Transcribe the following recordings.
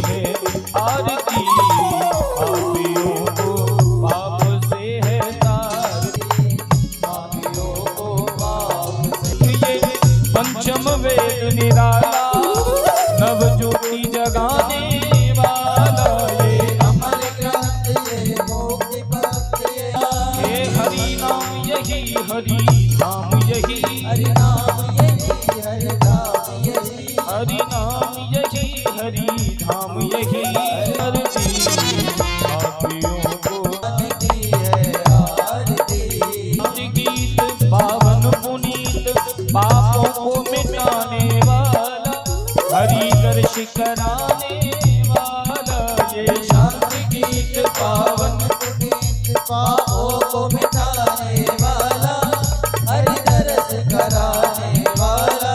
है आरती, पापियों को पाप से है तारती, पापियों को पाप से। ये पंचम वेद निराला, नव ज्योति जगाने वाला, ये अमर ग्रंथ, ये मोक्ष पथ, ये हरि नाम यही हरि धाम यही, हरि नाम यही हरि धाम यही, हरि नाम यही हरि धाम यही। आरती पापियों को की है आरती, गीत पावन पुनीत पापों को मिटाने वाला, हरि दर्श कराने वाला, ये शांति गीत पावन पुनीत पापों को मिटाने वाला, हरि दर्श कराने वाला,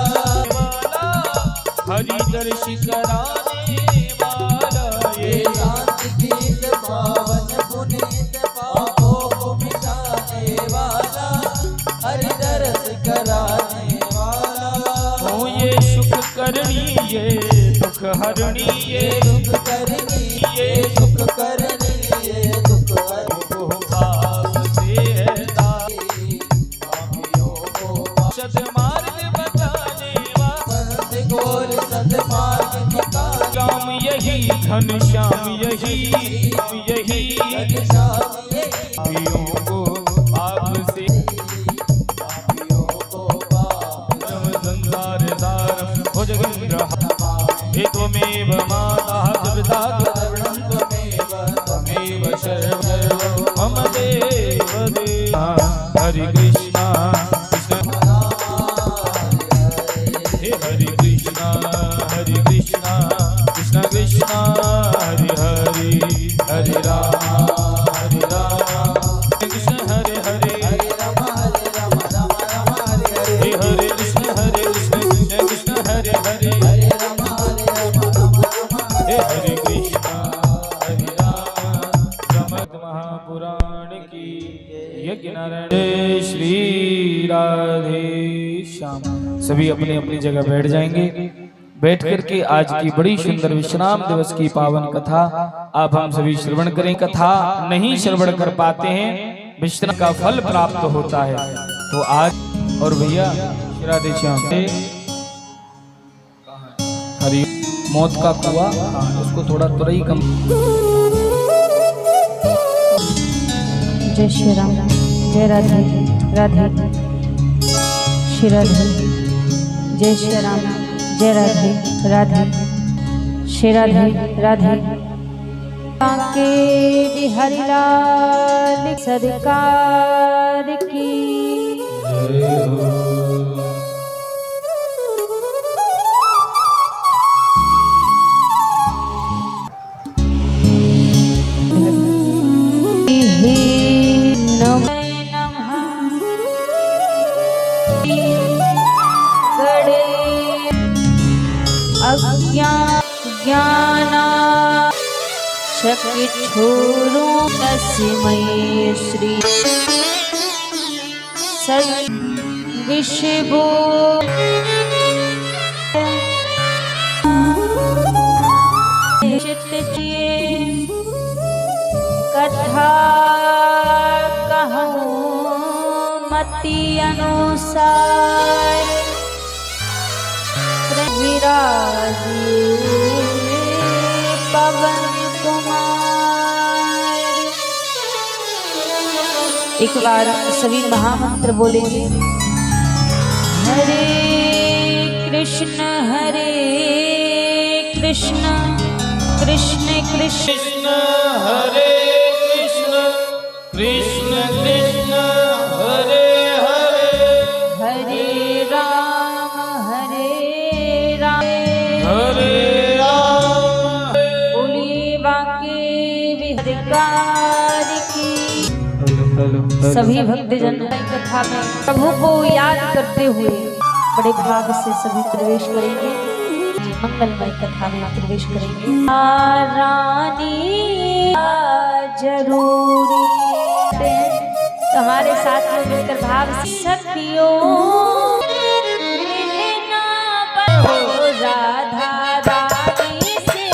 हरि दर्श कराने वाला, ये शांति गीत पावन पुनीत पापों को मिटाने वाला, हरि दर्श कराने वाला। हो ये सुख करनी ये दुख हरणी, ये दुख करनी ये सुख करनी, ये दुख हरणी, भाव से है तारी, पापियों को सद्मार्ग बताने वाला, गोर सद्मार्ग निकाल, श्याम यही घन श्याम यही, यही घनश्याम यही, पापियों को पाप से, पापियों को पाप संसार सारम भुजगेन्द्रहारम, हे त्वमेव माता पिता त्वमेव, त्वमेव सर्वं मम देव देव। हरे कृष्णा कृष्ण हरे कृष्णा कृष्ण कृष्ण हरे हरे, हरे राम कृष्ण हरे हरे, हरे राम राम राम हरे हरे, हरे कृष्ण कृष्ण कृष्ण हरे हरे, हरे राम हरे कृष्णा हरे राम। श्रीमद् महापुराण की यज्ञ नारायण श्री राधे श्याम। सभी अपनी अपनी जगह बैठ जाएंगे। बैठ करके आज की बड़ी सुंदर विश्राम दिवस की पावन कथा अब हम सभी श्रवण करें। कथा नहीं श्रवण कर पाते हैं, विश्राम का फल प्राप्त होता है। तो आज और भैया राधे श्याम हरि मौत का कुआं, उसको थोड़ा तुरई कम। जय श्री राम, जय राधे राधे श्री राधे, जय श्री राम, जय राधे राधे श्री राधे राधे। काके बिहारी लाल सरकार की जय हो। ज्ञाना चक्षुरो तस्मै श्री विश्वो कथा कहूँ मति अनुसार विराजी पवन कुमार। एक बार सभी महामंत्र बोलेंगे। हरे कृष्ण कृष्ण कृष्ण कृष्ण हरे कृष्ण कृष्ण कृष्ण हरे हरे, हरे राम हरे राम बोली बाके विहरकार की। सभी भक्तजन कथा में प्रभु को याद करते हुए बड़े भाव से सभी प्रवेश करेंगे। मंगलमय कथा में प्रवेश करेंगे। रानी जरूरी तो हमारे साथ में मिलकर भाव सखियों मिलना हो राधा रानी से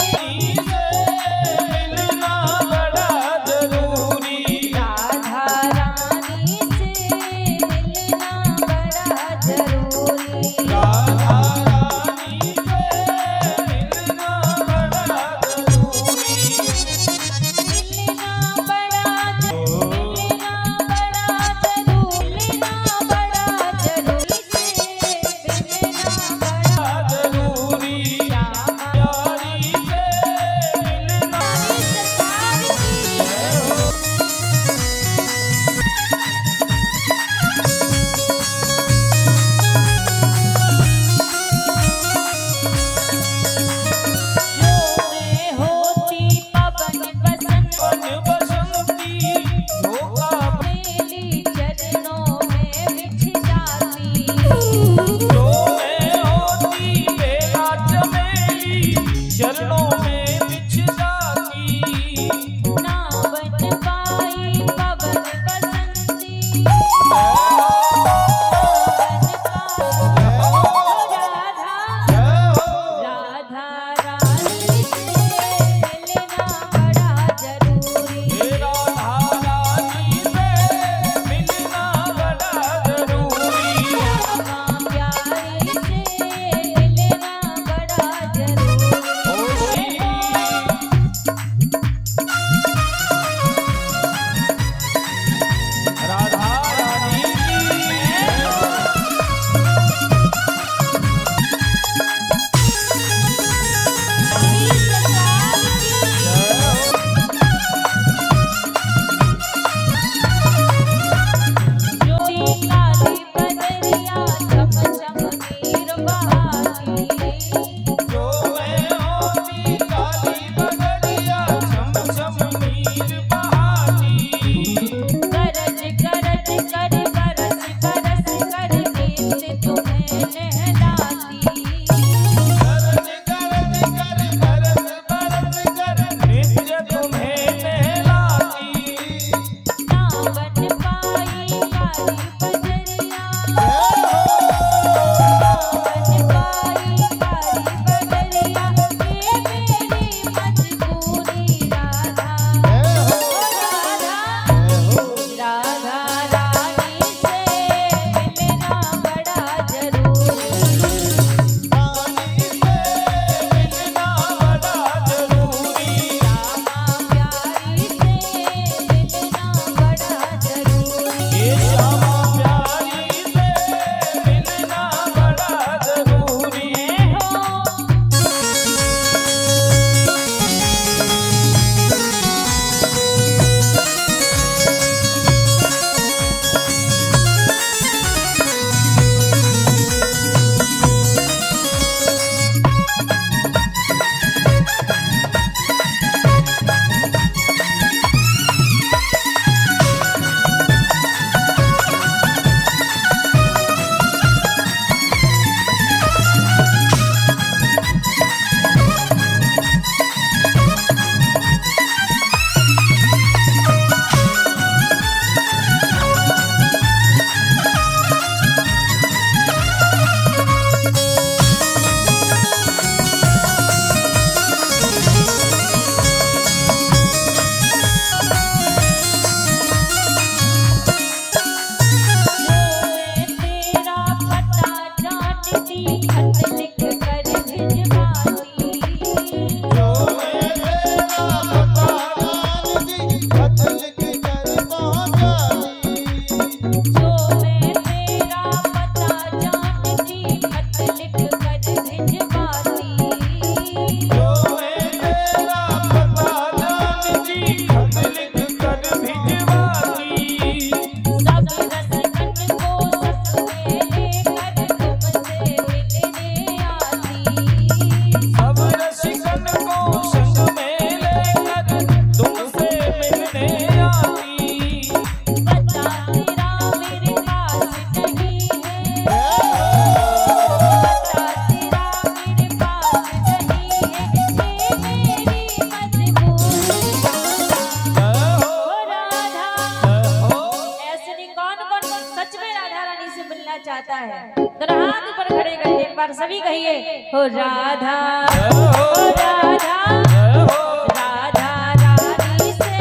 सभी कहिए हो राधा जय हो हो राधा जय हो राधा रानी से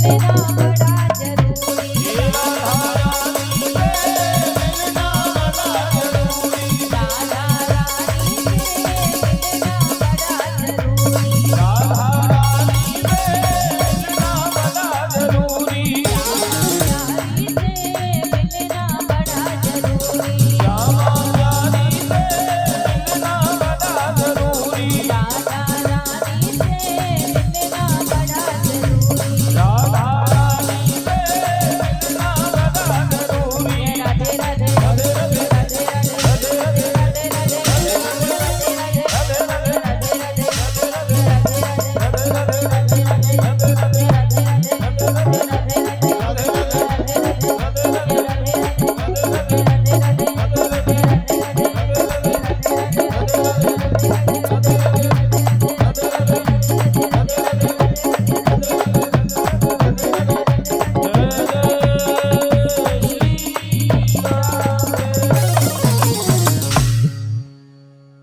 मिलना बड़ा जरूरी ये राधा रानी से मिलना बड़ा जरूरी राधा रानी से मिलना बड़ा जरूरी राधा रानी से मिलना बड़ा जरूरी रानी से मिलना बड़ा जरूरी श्यामा रानी से मिलना बड़ा जरूरी राधा रानी से मिलना बड़ा जरूरी राधा रानी से मिलना बड़ा जरूरी राधे राधे राधे राधे राधे राधे राधे राधे राधे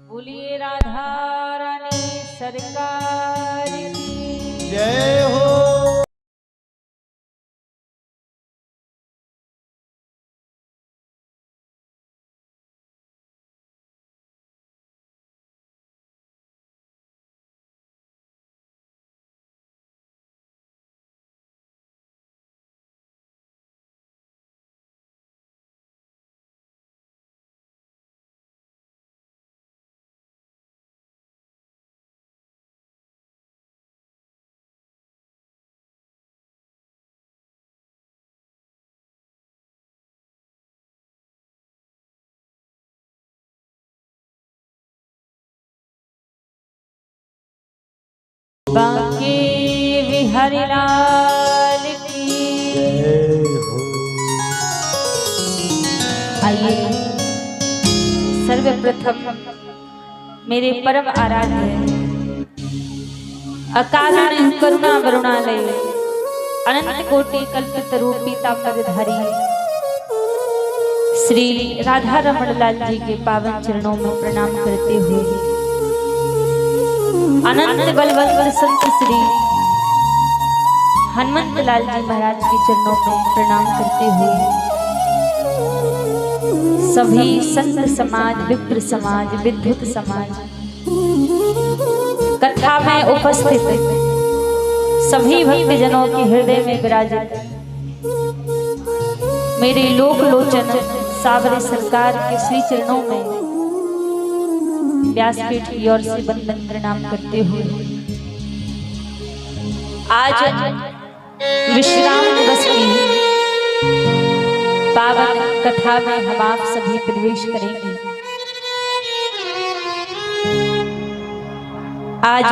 बोलिए राधा रानी सरकार की जय हो बांके बिहारी लाल की आइए सर्वप्रथम मेरे परम आराध्य अकारण करुणा वरुणालय अनंत कोटि कल्पितरु पीतांबरधारी श्री राधा रमण लाल जी के पावन चरणों में प्रणाम करते हुए अनंत बलवंत संत श्री हनुमंत लाल जी महाराज के चरणों में प्रणाम करते हुए सभी संत समाज विप्र समाज विद्युत समाज कथा में उपस्थित सभी भक्तजनों के हृदय में विराजित मेरे लोक लोचन सावरे सरकार के श्री चरणों में व्यासपीठ की ओर से वंदन प्रणाम करते हुए आज विश्राम दिवस की पावन कथा में हम आप सभी प्रवेश करेंगे। आज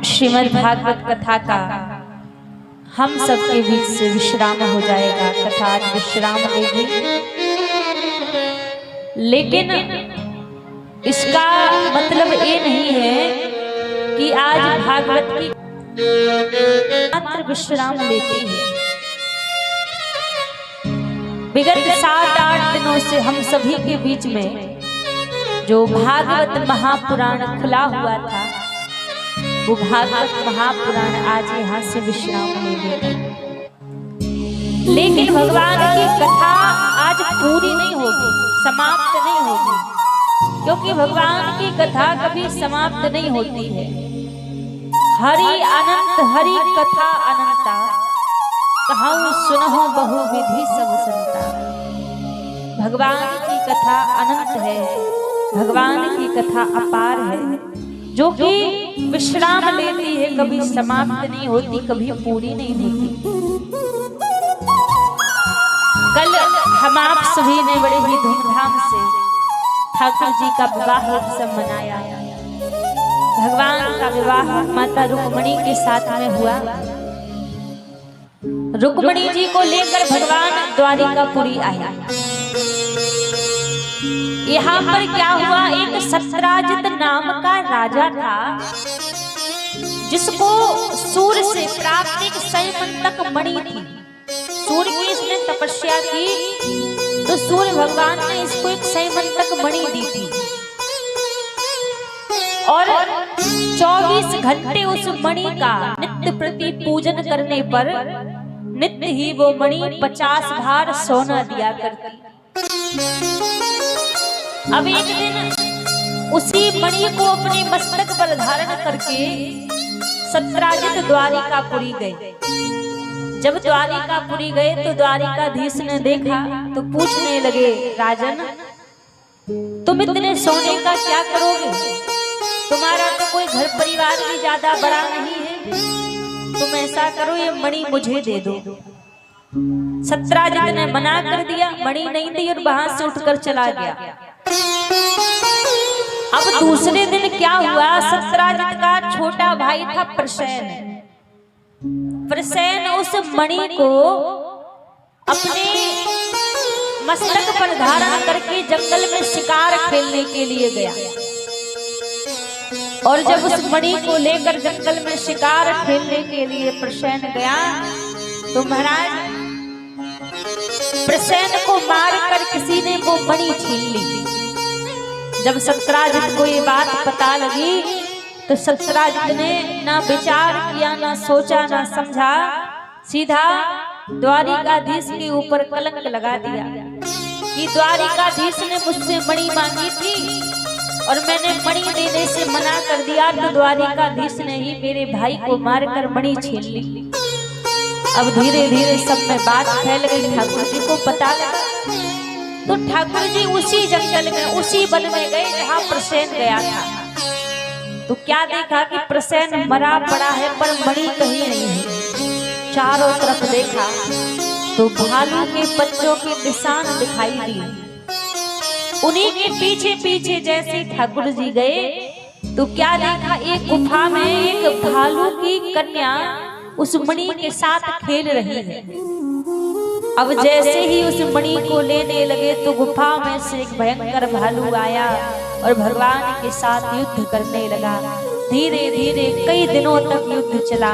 श्रीमद् भागवत कथा का हम सबके बीच से विश्राम हो जाएगा। कथा आज विश्राम लेगी, लेकिन इसका मतलब ये नहीं है कि आज भागवत की मात्र विश्राम लेती है। विगत 7-8 दिनों से हम सभी के बीच में जो भागवत महापुराण खुला हुआ था, वो भागवत महापुराण आज यहाँ से विश्राम ले लेगा। लेकिन भगवान की कथा आज पूरी नहीं होगी, समाप्त नहीं होगी, क्योंकि भगवान की कथा कभी समाप्त नहीं होती है। हरि अनंत हरि कथा अनंता, कहूँ सुनहो बहु विधि सब संता। भगवान की कथा अनंत है, भगवान की कथा अपार है, जो कि विश्राम लेती है, कभी समाप्त नहीं होती, कभी पूरी नहीं होती। कल हम आप सभी ने बड़े ही धूमधाम से ठाकुर जी का विवाह उत्सव मनाया। भगवान का विवाह माता रुक्मणी के साथ में हुआ। रुक्मणी जी को लेकर भगवान द्वारिकापुरी आया। यहाँ पर क्या हुआ, एक सत्राजित नाम का राजा था, जिसको सूर्य से प्राप्त एक सैमंतक मणि थी। सूर्य की इसने तपस्या की तो सूर्य भगवान ने इसको एक सैमंतक मणि दी थी। और 24 घंटे उस मणि का नित्य प्रति पूजन करने पर नित्य ही वो मणि 50 भार सोना दिया करती। अब एक दिन उसी मणि को अपने मस्तक पर धारण करके सत्राजित द्वारिकापुरी गए। जब द्वारिकापुरी गए तो द्वारिकाधीश ने देखा तो पूछने लगे, राजन तुम इतने सोने का क्या करोगे? तुम्हारा तो कोई घर परिवार भी ज्यादा बड़ा नहीं है, तुम ऐसा करो ये मणि मुझे दे दो। सत्राजित ने मना कर दिया, मणि नहीं दी और वहां से उठकर चला गया। अब दूसरे दिन क्या हुआ, सत्राजित का छोटा भाई था प्रसेन। प्रसेन उस मणि को अपने मस्तक पर धारण करके जंगल में शिकार खेलने के लिए गया। और जब उस मणि को लेकर जंगल में शिकार खेलने के लिए प्रसेन गया तो महाराज प्रसेन को मारकर किसी ने वो मणि छीन ली। जब सत्राजित को ये बात पता लगी तो सत्राजित ने ना विचार किया, ना सोचा, ना समझा, सीधा द्वारिकाधीश के ऊपर कलंक लगा दिया कि द्वारिकाधीश ने मुझसे मणि मांगी थी और मैंने मणि देने से मना कर दिया, तो द्वारिकाधीश ने ही मेरे भाई को मारकर मणि छीन ली। अब धीरे धीरे सब में बात फैल गई, ठाकुर जी को पता लगा। तो ठाकुर जी उसी जंगल में, उसी वन में गए जहाँ प्रसेन गया था। तो क्या देखा कि प्रसेन मरा पड़ा है पर मणि कहीं नहीं है। चारों तरफ देखा तो भालू के बच्चों के निशान दिखाई दिए। उन्हीं के पीछे पीछे जैसे ठाकुर जी गए तो क्या देखा, एक गुफा में एक भालू की कन्या उस मणि के साथ खेल रही है। अब जैसे ही उस मणि को लेने लगे तो गुफा में से एक भयंकर भालू आया और भगवान के साथ युद्ध करने लगा। धीरे धीरे कई दिनों तक युद्ध चला।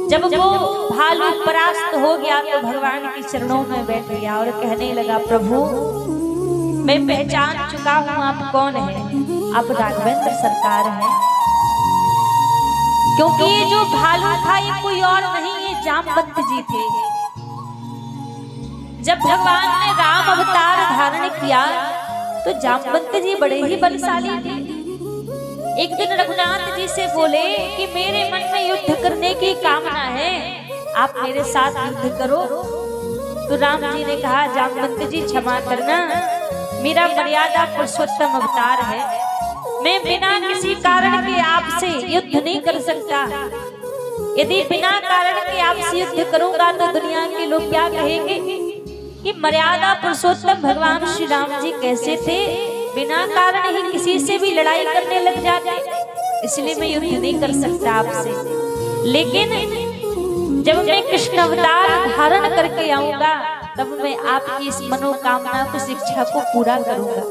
जब वो भालू परास्त हो गया तो भगवान के चरणों में बैठ गया और कहने लगा, प्रभु मैं पहचान चुका हूँ आप कौन है, आप राघवेंद्र सरकार हैं। क्योंकि ये जो भालू था ये कोई और नहीं, ये जामवंत जी थे। जब भगवान ने राम अवतार धारण किया तो जामवंत जी बड़े ही बलशाली थे। एक दिन रघुनाथ जी से बोले कि मेरे मन में युद्ध करने की कामना है, आप मेरे साथ युद्ध करो। तो राम जी ने कहा, जामवंत जी क्षमा करना, मेरा मर्यादा पुरुषोत्तम अवतार है, मैं बिना किसी कारण के आपसे युद्ध नहीं कर सकता। यदि बिना कारण के आपसे युद्ध करूंगा तो दुनिया के लोग क्या कहेंगे कि मर्यादा पुरुषोत्तम भगवान श्री राम जी कैसे थे, बिना कारण ही किसी से भी लड़ाई करने लग जाते। इसलिए मैं युद्ध नहीं कर सकता आपसे। लेकिन जब मैं कृष्ण अवतार धारण करके आऊंगा तब मैं आपकी इस मनोकामना को, शिक्षा को पूरा करूंगा।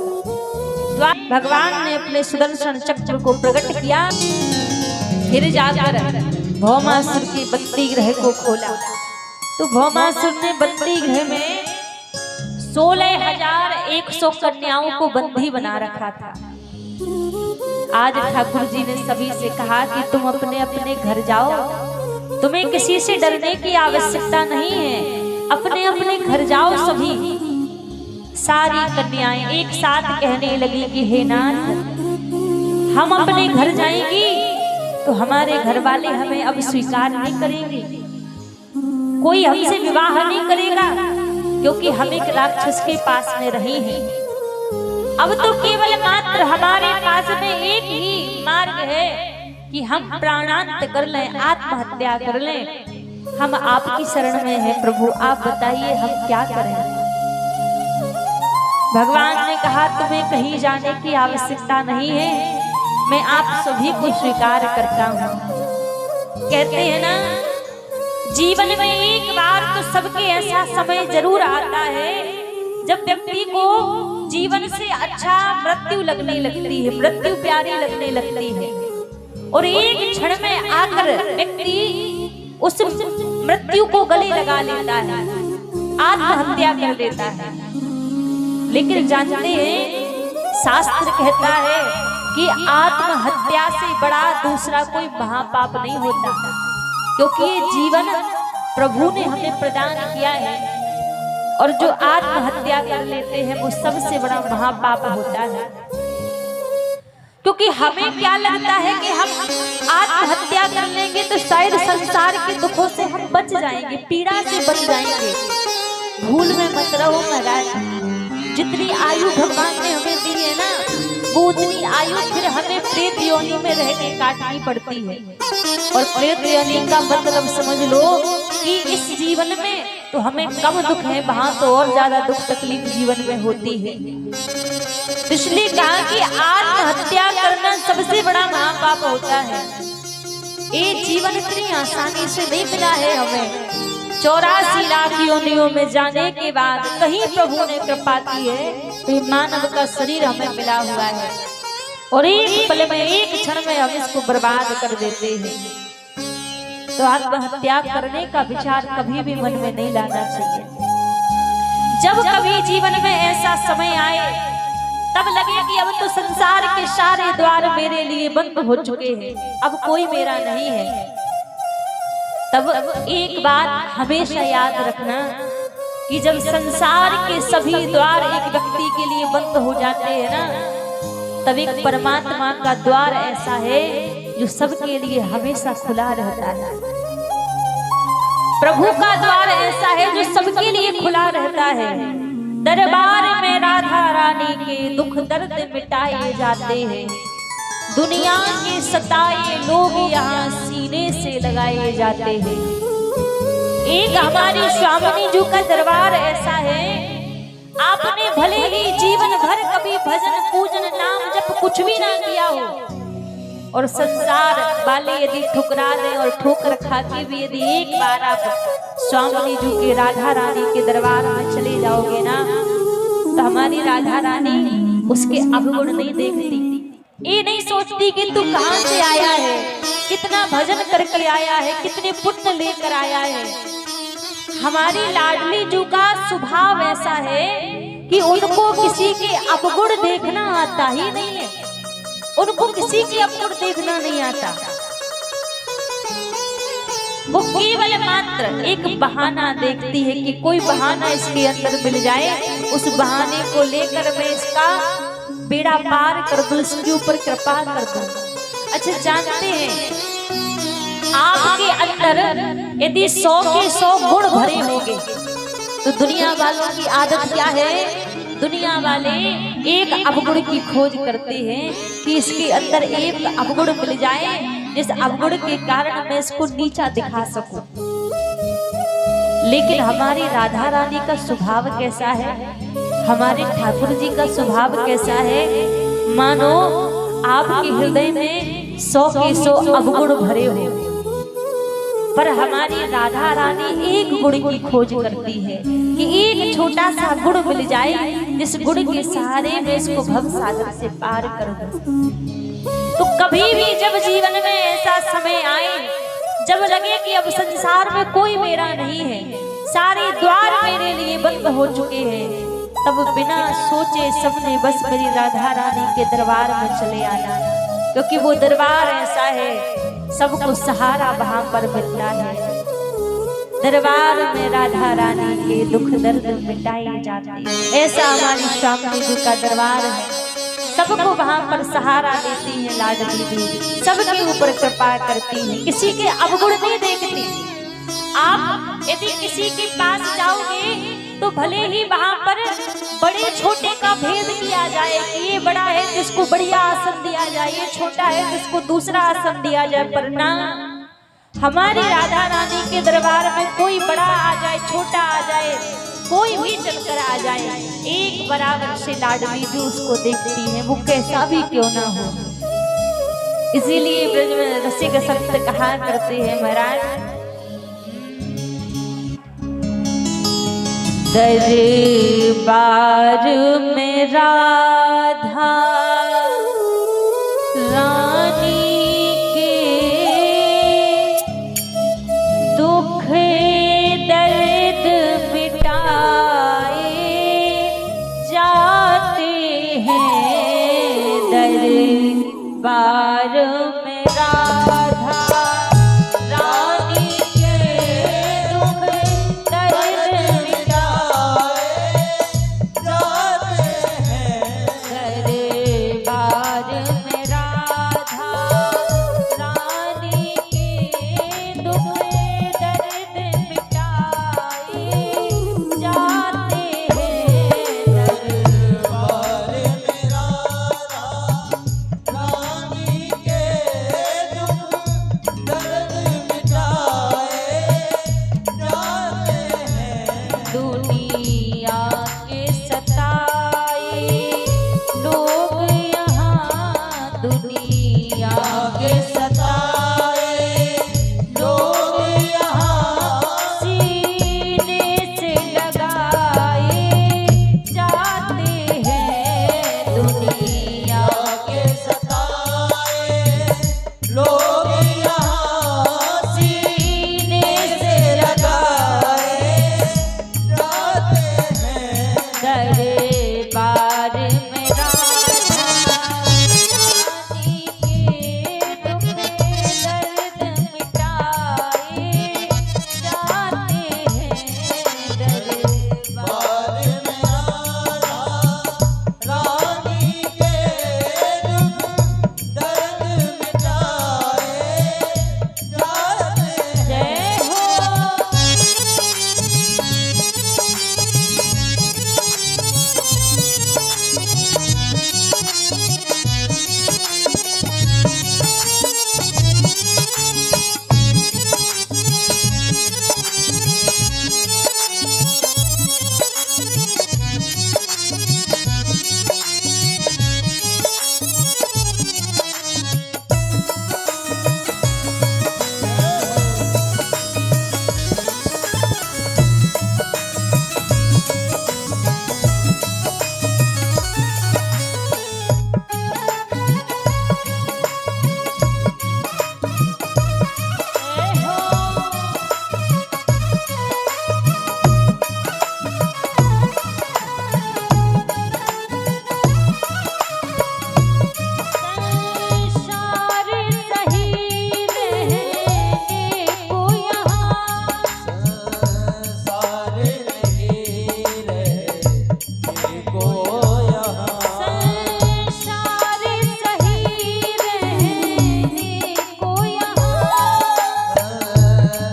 तो भगवान ने अपने सुदर्शन चक्र को प्रकट किया, फिर जाकर भौमासुर के बंदी गृह को खोला। तो भौमासुर ने बंदी गृह में 16,100 कन्याओं को बंदी बना रखा था। आज ठाकुर जी ने सभी से कहा कि तुम अपने अपने घर जाओ, तुम्हें किसी से डरने की आवश्यकता नहीं है, अपने अपने घर जाओ सभी। सारी कन्याएं एक साथ कहने लगी कि हे नाथ, हम अपने घर जाएंगी तो हमारे घर वाले हमें अब स्वीकार नहीं करेंगे, कोई हमसे विवाह नहीं करेगा, क्योंकि हम एक राक्षस के पास में रहे हैं। अब तो केवल मात्र हमारे पास में एक ही मार्ग है कि हम प्राणांत कर लें, आत्महत्या कर लें। हम आपकी शरण में हैं प्रभु, आप बताइए हम क्या करें। भगवान ने कहा, तुम्हें कहीं जाने की आवश्यकता नहीं है, मैं आप सभी को स्वीकार करता हूँ। कहते हैं ना, जीवन में एक बार तो सबके ऐसा समय जरूर आता है जब व्यक्ति को जीवन से अच्छा मृत्यु लगने लगती है, मृत्यु प्यारी लगने लगती है, और एक क्षण में आकर व्यक्ति उस मृत्यु को गले लगा लेता है, आत्महत्या कर लेता है। लेकिन जानते हैं, शास्त्र कहता है कि आत्महत्या से बड़ा दूसरा कोई महापाप नहीं होता, क्योंकि ये जीवन प्रभु ने हमें प्रदान किया है और जो आत्महत्या कर लेते हैं वो सबसे बड़ा महापाप होता है। क्योंकि हमें क्या लगता है कि हम आत्महत्या कर लेंगे तो शायद संसार के दुखों से हम बच जाएंगे, पीड़ा से बच जाएंगे। भूल में मत रहो महाराज, जितनी आयु भगवान ने हमें दी है ना, वो उतनी आयु फिर हमें प्रेत योनि में रह के काटनी पड़ती है। और प्रेत योनि का मतलब समझ लो कि इस जीवन में तो हमें कम दुख है, वहां तो और ज्यादा दुख तकलीफ जीवन में होती है। इसलिए कहा कि आत्महत्या करना सबसे बड़ा महापाप होता है। ये जीवन इतनी आसानी से नहीं मिला है हमें। 84 लाख योनियों में जाने के बाद कहीं प्रभु ने कृपा की है तो मानव का शरीर हमें मिला हुआ है और एक पल में, एक क्षण में हम इसको बर्बाद कर देते हैं। तो आत्महत्या करने का विचार कभी भी मन में नहीं लाना चाहिए। जब कभी जीवन में ऐसा समय आए तब लगे कि अब तो संसार के सारे द्वार मेरे लिए बंद हो चुके हैं, अब कोई मेरा नहीं है, तब एक बात हमेशा याद रखना कि जब संसार के सभी द्वार एक व्यक्ति के लिए बंद हो जाते हैं ना, तब एक परमात्मा का द्वार ऐसा है जो सबके लिए हमेशा खुला रहता है। प्रभु का द्वार ऐसा है जो सबके लिए खुला रहता है। दरबार में राधा रानी के दुख दर्द मिटाए जाते हैं, दुनिया के सताए लोग यहाँ सीने से लगाए जाते हैं। एक हमारी स्वामिनी जी का दरबार ऐसा है, आपने भले ही जीवन भर कभी भजन पूजन नाम जब कुछ भी ना किया हो और संसार वाले यदि ठुकरा दे और ठोकर खा के भी यदि एक बार आप स्वामिनी जी के राधा रानी के दरबार में चले जाओगे ना, तो हमारी राधा रानी उसके अवगुण नहीं देखती। ये नहीं सोचती कि तू कहां से आया है, कितना भजन करके आया है, कितने पुण्य लेकर आया है। हमारी लाडली जी का स्वभाव ऐसा है कि उनको किसी के अवगुण देखना आता ही नहीं है, उनको किसी के अवगुण देखना नहीं आता। वो केवल मात्र एक बहाना देखती है कि कोई बहाना इसके अंदर मिल जाए, उस बहाने को लेकर मैं इसका बेड़ा पार कर दूं, इसके ऊपर कृपा कर दूं। अच्छा, जानते हैं आपके अंदर यदि 100 के 100 गुण भरे होंगे तो दुनिया वालों की आदत क्या है, दुनिया वाले एक अवगुण की खोज करते हैं कि इसके अंदर एक अवगुण मिल जाए जिस अवगुण के कारण मैं इसको नीचा दिखा सकूं। लेकिन हमारी राधा रानी का स्वभाव कैसा है, हमारे ठाकुर जी का स्वभाव कैसा है, मानो आपके हृदय में 100 के 100 अवगुण भरे हो, पर हमारी राधा रानी एक गुण की खोज करती है कि एक छोटा सा गुण मिल जाए जिस गुण के सहारे में इसको भव सागर से पार कर दूं। तो कभी भी जब जीवन में ऐसा समय आए जब लगे कि अब संसार में कोई मेरा नहीं है, सारे द्वार मेरे लिए बंद हो चुके हैं, तब बिना सोचे सपने बस मेरी राधा रानी के दरबार में चले आना, क्योंकि वो दरबार ऐसा है सबको सहारा वहां पर मिलता है। दरबार में राधा रानी के दुख दर्द मिटाए जाते हैं, ऐसा हमारी स्वामी जी का दरबार है। सबको वहां पर सहारा देती है लाडली जी, सबके ऊपर कृपा करती है, किसी के अवगुण नहीं देखती। आप यदि किसी के पास जाओगे तो भले ही वहां पर बड़े छोटे का भेद किया जाए कि ये बड़ा है जिसको बढ़िया आसन दिया जाए, ये छोटा है जिसको दूसरा आसन दिया जाए, पर ना, हमारी राधा रानी के दरबार में कोई बड़ा आ जाए, छोटा आ जाए, कोई भी चलकर आ जाए, एक बराबर से लाडली भी उसको देखती है, वो कैसा भी क्यों ना हो। इसीलिए ब्रज में रसिक संत कहा करते हैं महाराज, दरबार में राधा रानी के दुख दर्द मिटाए जाते हैं। में राधा रानी के दुख दर्द मिटाए जाते हैं। दरबार में राधा रानी के दुख दर्द मिटाए जाते हैं। दरबार में राधा रानी के दुख दर्द मिटाए जाते हैं। दुनिया के सताए लोग यहाँ दुनिया के सताए लोग यहाँ सीने से लगाए जाते हैं। दुनिया के सताए लोग यहाँ सीने से लगाए जाते हैं। दरबार में राधा रानी के दुख दर्द मिटाए जाते हैं। दरबार बार में राधा रानी के दुख दर्द मिटाए जाते हैं। जय हो। जय हो। संसार सही रहने को यहाँ सारे नहीं रहे को यहाँ संसार सही रहने को यहाँ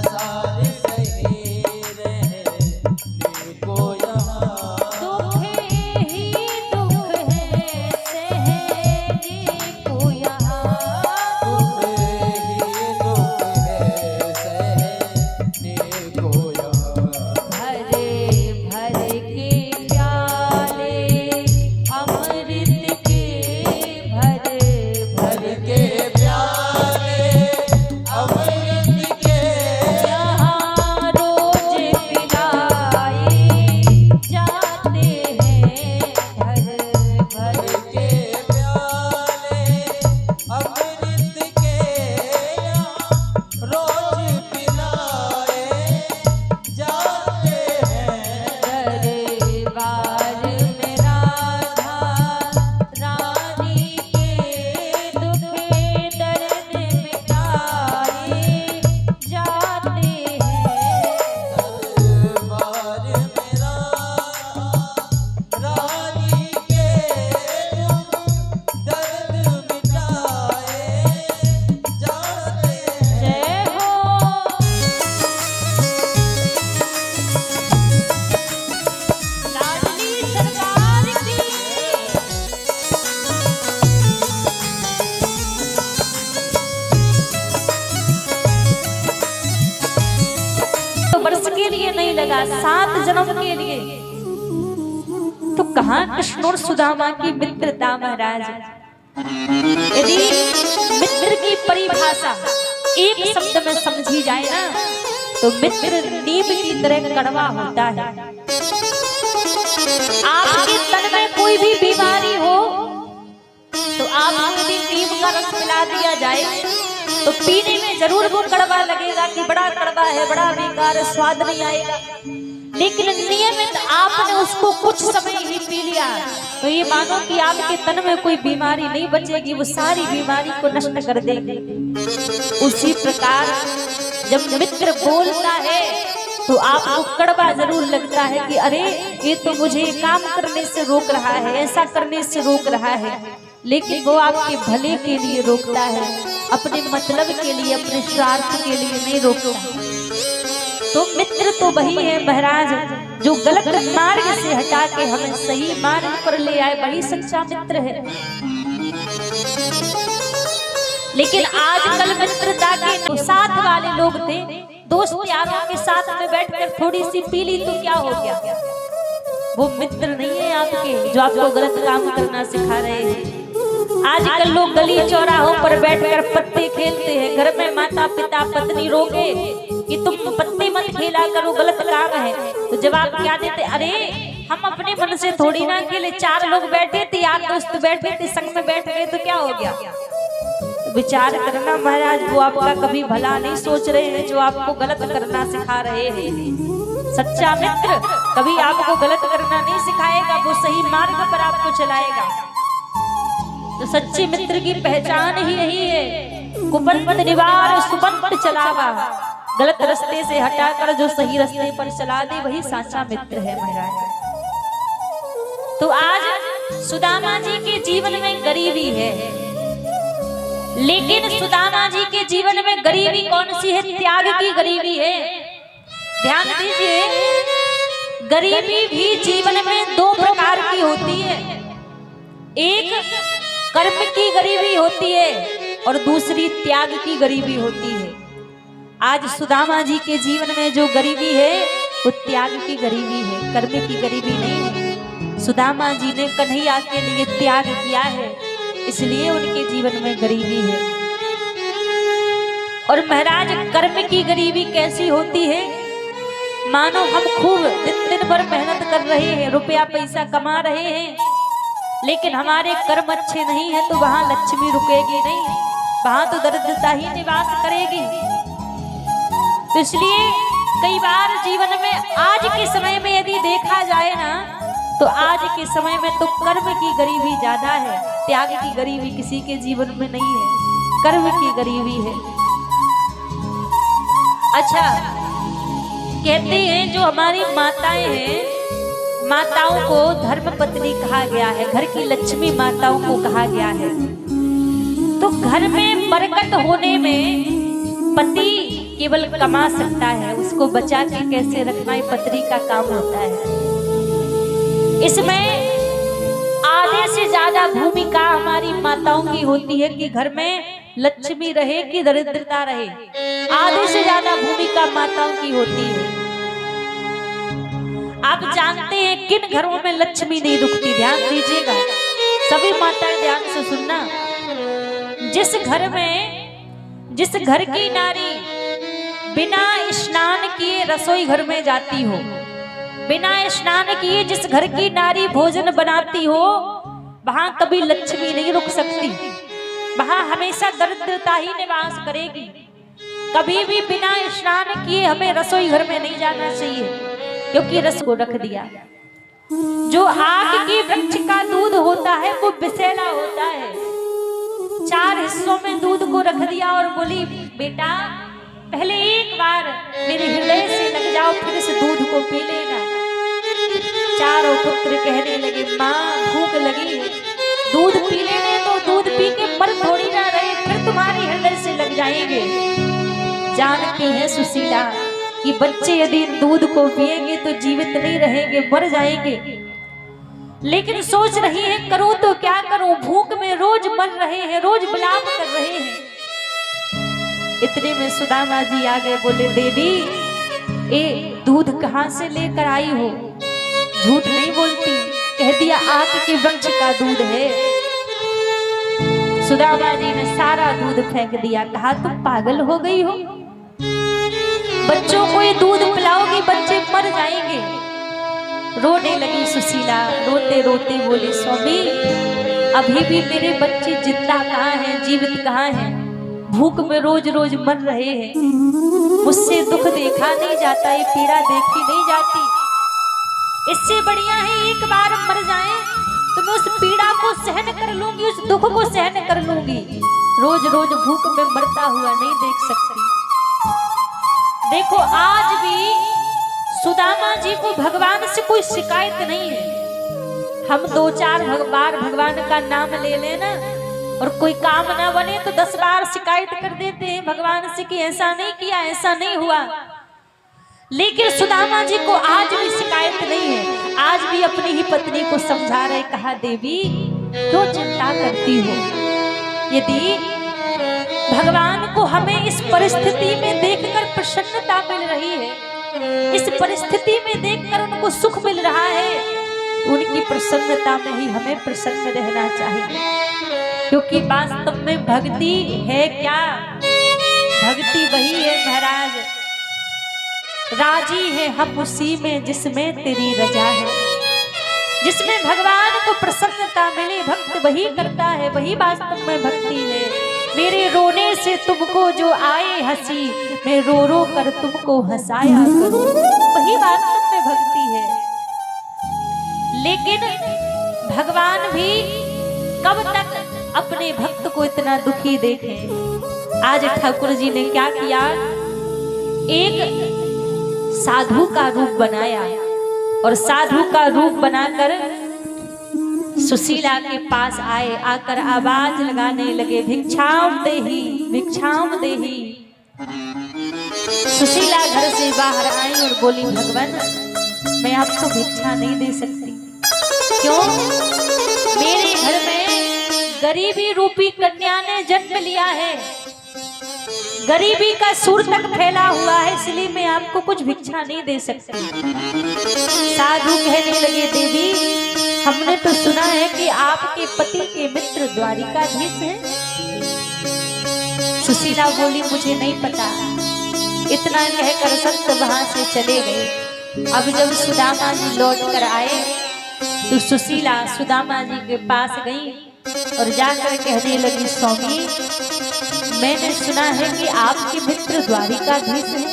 सारे सही रहे को यहाँ दुख ही दुख है सहने को यहाँ दुख ही दुख है सहने को यहाँ भरे भरे के प्याले अमृत के भरे भरे के प्यारे अमृत के यहाँ रोज पिलाए जाते हैं। भर भर के प्याले अमृत के यहाँ रोज पिलाए जाते हैं। दरबार में राधा रानी के दुख दर्द मिटाए जाते हैं। दरबार में राधा रानी के दुख दर्द मिटाए जाते हैं। जय हो। लाडली सरकार की तो वर्ष के लिए नहीं लगा 7 जन्म के लिए तो कहाँ कृष्ण और सुदामा की मित्रता महाराज। यदि मित्र की परिभाषा एक शब्द में समझी जाए ना तो मित्र नीम की तरह कड़वा होता है। आपके तन में कोई भी बीमारी हो तो आपको यदि नीम का रस मिला दिया जाए तो पीने में जरूर वो कड़वा लगेगा कि बड़ा कड़वा है, बड़ा बेकार, स्वाद नहीं आएगा। लेकिन नियमित आपने उसको कुछ समय ही पी लिया तो ये मानो कि आपके तन में कोई बीमारी नहीं बचेगी, वो सारी बीमारी को नष्ट कर देगी। उसी प्रकार जब मित्र बोलता है तो आपको कड़वा जरूर लगता है कि अरे ये तो मुझे काम करने से रोक रहा है, ऐसा करने से रोक रहा है, लेकिन वो आपके भले के लिए रोकता है, अपने मतलब के लिए, अपने स्वार्थ के लिए नहीं रोकता। तो मित्र तो वही है महाराज जो गलत मार्ग से हटा के हमें सही मार्ग पर ले आए, वही सच्चा मित्र है। लेकिन आजकल मित्रता के तो साथ वाले लोग थे, दोस्त यारों के साथ में बैठकर थोड़ी सी पी ली तो क्या हो गया, वो मित्र नहीं है आपके जो आपको गलत काम करना सिखा रहे हैं। आजकल लोग गली चौराहों पर बैठकर पत्ते खेलते हैं, घर में माता पिता पत्नी रोके कि तुम पत्ते मत खेला करो, गलत काम है, तो जवाब क्या देते, अरे हम अपने मन से थोड़ी ना खेले, 4 लोग बैठे थे, यार दोस्त बैठे थे, संग में बैठ गए तो क्या हो गया। विचार करना महाराज, वो आपका कभी भला नहीं सोच रहे हैं जो आपको गलत करना सिखा रहे हैं। सच्चा मित्र कभी आपको गलत करना नहीं सिखाएगा, वो सही मार्ग पर आपको चलाएगा। तो सच्चे मित्र की पहचान ही यही है, कुपंथ निवार सुपंथ चलावा, गलत रास्ते से हटाकर जो सही रास्ते पर चला दे वही साचा मित्र है महाराज। तो आज सुदामा जी के जीवन में गरीबी है, लेकिन सुदामा जी के जीवन में गरीबी कौन सी है, त्याग की गरीबी है। ध्यान दीजिए, गरीबी भी जीवन में 2 प्रकार की होती है, एक कर्म की गरीबी होती है और दूसरी त्याग की गरीबी होती है। आज सुदामा जी के जीवन में जो गरीबी है वो त्याग की गरीबी है, कर्म की गरीबी नहीं है। सुदामा जी ने कन्हैया के लिए त्याग किया है, इसलिए उनके जीवन में गरीबी है। और महाराज कर्म की गरीबी कैसी होती है, मानो हम खूब दिन दिन भर मेहनत कर रहे हैं, रुपया पैसा कमा रहे हैं, लेकिन हमारे कर्म अच्छे नहीं है तो वहां लक्ष्मी रुकेगी नहीं, वहां तो दरिद्रता ही निवास करेगी। तो इसलिए कई बार जीवन में आज के समय में यदि देखा जाए ना, तो आज के समय में तो कर्म की गरीबी ज्यादा है, त्याग की गरीबी किसी के जीवन में नहीं है, कर्म की गरीबी है। अच्छा, कहते हैं जो हमारी माताएं हैं, माताओं को धर्म पत्नी कहा गया है, घर की लक्ष्मी माताओं को कहा गया है। तो घर में बरकत होने में पति केवल कमा सकता है, उसको बचा के कैसे रखना ये पत्नी का काम होता है। इसमें आधे से ज्यादा भूमिका हमारी माताओं की होती है कि घर में लक्ष्मी रहे कि दरिद्रता रहे, आधे से ज्यादा भूमिका माताओं की होती है। आप जानते हैं किन घरों में लक्ष्मी नहीं रुकती, ध्यान दीजिएगा, सभी माताएं ध्यान से सुनना। जिस घर की नारी बिना स्नान किए रसोई घर में जाती हो, बिना स्नान किए जिस घर की नारी भोजन बनाती हो, वहां कभी लक्ष्मी नहीं रुक सकती, वहां हमेशा दरिद्रता ही निवास करेगी। कभी भी बिना स्नान किए हमें रसोई घर में नहीं जाना चाहिए, क्योंकि रस को रख दिया। जो आग की वृक्ष का दूध होता है वो विषैला होता है। 4 हिस्सों में दूध को रख दिया और बोली, बेटा पहले एक बार मेरे हृदय से लग जाओ, फिर इस दूध को पी लेना। चारों पुत्र कहने लगे, माँ भूख लगी है, दूध पी लेने तो, दूध पी के मर थोड़ी ना रहे, फिर तुम्हारे हृदय से लग जाएंगे। जानती है सुशीला कि बच्चे यदि दूध को पिएंगे तो जीवित नहीं रहेंगे, मर जाएंगे, लेकिन सोच रही है करूं तो क्या करूं, भूख में रोज मर रहे हैं, रोज विलाप कर रहे हैं। इतने में सुदामा जी आ गए, बोले, देवी ए दूध कहां से लेकर आई हो, झूठ नहीं बोलती, कह दिया आग के वृक्ष का दूध है। सुदामा जी ने सारा दूध फेंक दिया, कहा तुम पागल हो गई हो, बच्चों को ये दूध पिलाओगी बच्चे मर जाएंगे। रोने लगी सुशीला, रोते रोते बोली, स्वामी अभी भी मेरे बच्चे जिंदा कहाँ हैं, जीवित कहाँ हैं, भूख में रोज रोज मर रहे हैं, मुझसे दुख देखा नहीं जाता, ये पीड़ा देखी नहीं जाती, इससे बढ़िया है एक बार मर जाएं तो मैं उस पीड़ा को सहन कर लूंगी, उस दुख को सहन कर लूंगी। रोज रोज भूख में मरता हुआ नहीं देख सकती। देखो आज भी सुदामा जी को भगवान से कोई शिकायत नहीं है। हम 2-4 बार भगवान का नाम ले लेना और कोई काम ना बने तो 10 बार शिकायत कर देते हैं भगवान से कि ऐसा नहीं किया, ऐसा नहीं हुआ। लेकिन सुदामा जी को आज भी शिकायत नहीं है। आज भी अपनी ही पत्नी को समझा रहे, कहा देवी क्यों चिंता करती हो? यदि भगवान को हमें इस परिस्थिति में देखकर प्रसन्नता मिल रही है, इस परिस्थिति में देखकर उनको सुख मिल रहा है, उनकी प्रसन्नता में ही हमें प्रसन्न रहना चाहिए। क्योंकि वास्तव में भक्ति है क्या? भक्ति वही है महाराज, राजी है हम उसी में जिसमें तेरी रजा है। जिसमें भगवान को प्रसन्नता मिले, भक्त वही करता है, वही वास्तव में भक्ति है। मेरे रोने से तुमको जो आए हंसी, मैं रो रो कर तुमको हंसाया करूं, वही वास्तव में भक्ति है। लेकिन भगवान भी कब तक अपने भक्त को इतना दुखी देखे? आज ठाकुर जी ने क्या किया, एक साधु का रूप बनाया और साधु का रूप बनाकर सुशीला के पास आए, आकर आवाज लगाने लगे, भिक्षाम देही, भिक्षाम देही। सुशीला घर से बाहर आई और बोली, भगवान मैं आपको भिक्षा नहीं दे सकती। क्यों? मेरे घर में गरीबी रूपी कन्या ने जन्म लिया है, गरीबी का सुर तक फैला हुआ है, इसलिए मैं आपको कुछ भिक्षा नहीं दे सकती। साधु कहने लगे, देवी हमने तो सुना है कि आपके पति के मित्र द्वारिकाधीश हैं। सुशीला बोली, मुझे नहीं पता। इतना कहकर संत वहां से चले गए। अब जब सुदामा जी लौट कर आए तो सुशीला सुदामा जी के पास गई और जाकर कहने लगी, स्वामी मैंने सुना है कि आपके मित्र द्वारिकाधीश हैं।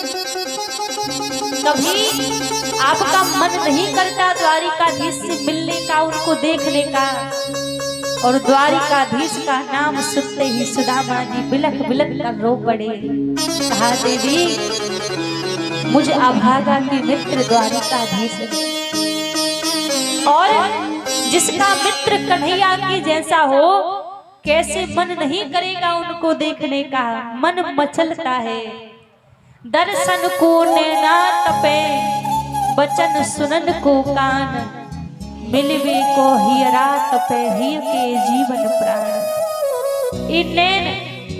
कभी आपका मन नहीं करता द्वारिकाधीश से मिलने का, उनको देखने का? और द्वारिकाधीश का नाम सुनते ही सुदामा जी बिलख बिलख कर रो पड़े। कहा, देवी मुझे अभागा के मित्र द्वारिकाधीश है, और जिसका मित्र कन्हैया के जैसा हो, कैसे मन नहीं करेगा उनको देखने का? मन मचलता है। दर्शन को नैना तपे, बचन सुनन को कान, मिलवे को हियरा तपे, हिय के जीवन प्राण। ये नैन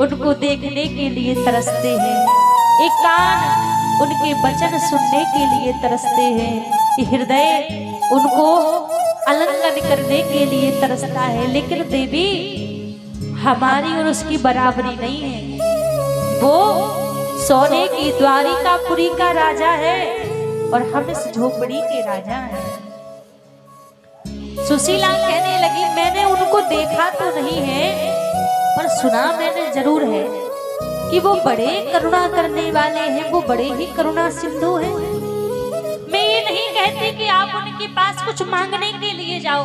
उनको देखने के लिए तरसते हैं, एक कान उनके वचन सुनने के लिए तरसते हैं, ये हृदय उनको आलिंगन करने के लिए तरसता है। लेकिन देवी हमारी और उसकी बराबरी नहीं है। वो सोने की द्वारिकापुरी का राजा है और हम इस झोपड़ी के राजा हैं। सुशीला कहने लगी, मैंने उनको देखा तो नहीं है, पर सुना मैंने जरूर है कि वो बड़े करुणा करने वाले हैं, वो बड़े ही करुणा सिंधु हैं। मैं ये नहीं कहती कि आप उनके पास कुछ मांगने के लिए जाओ,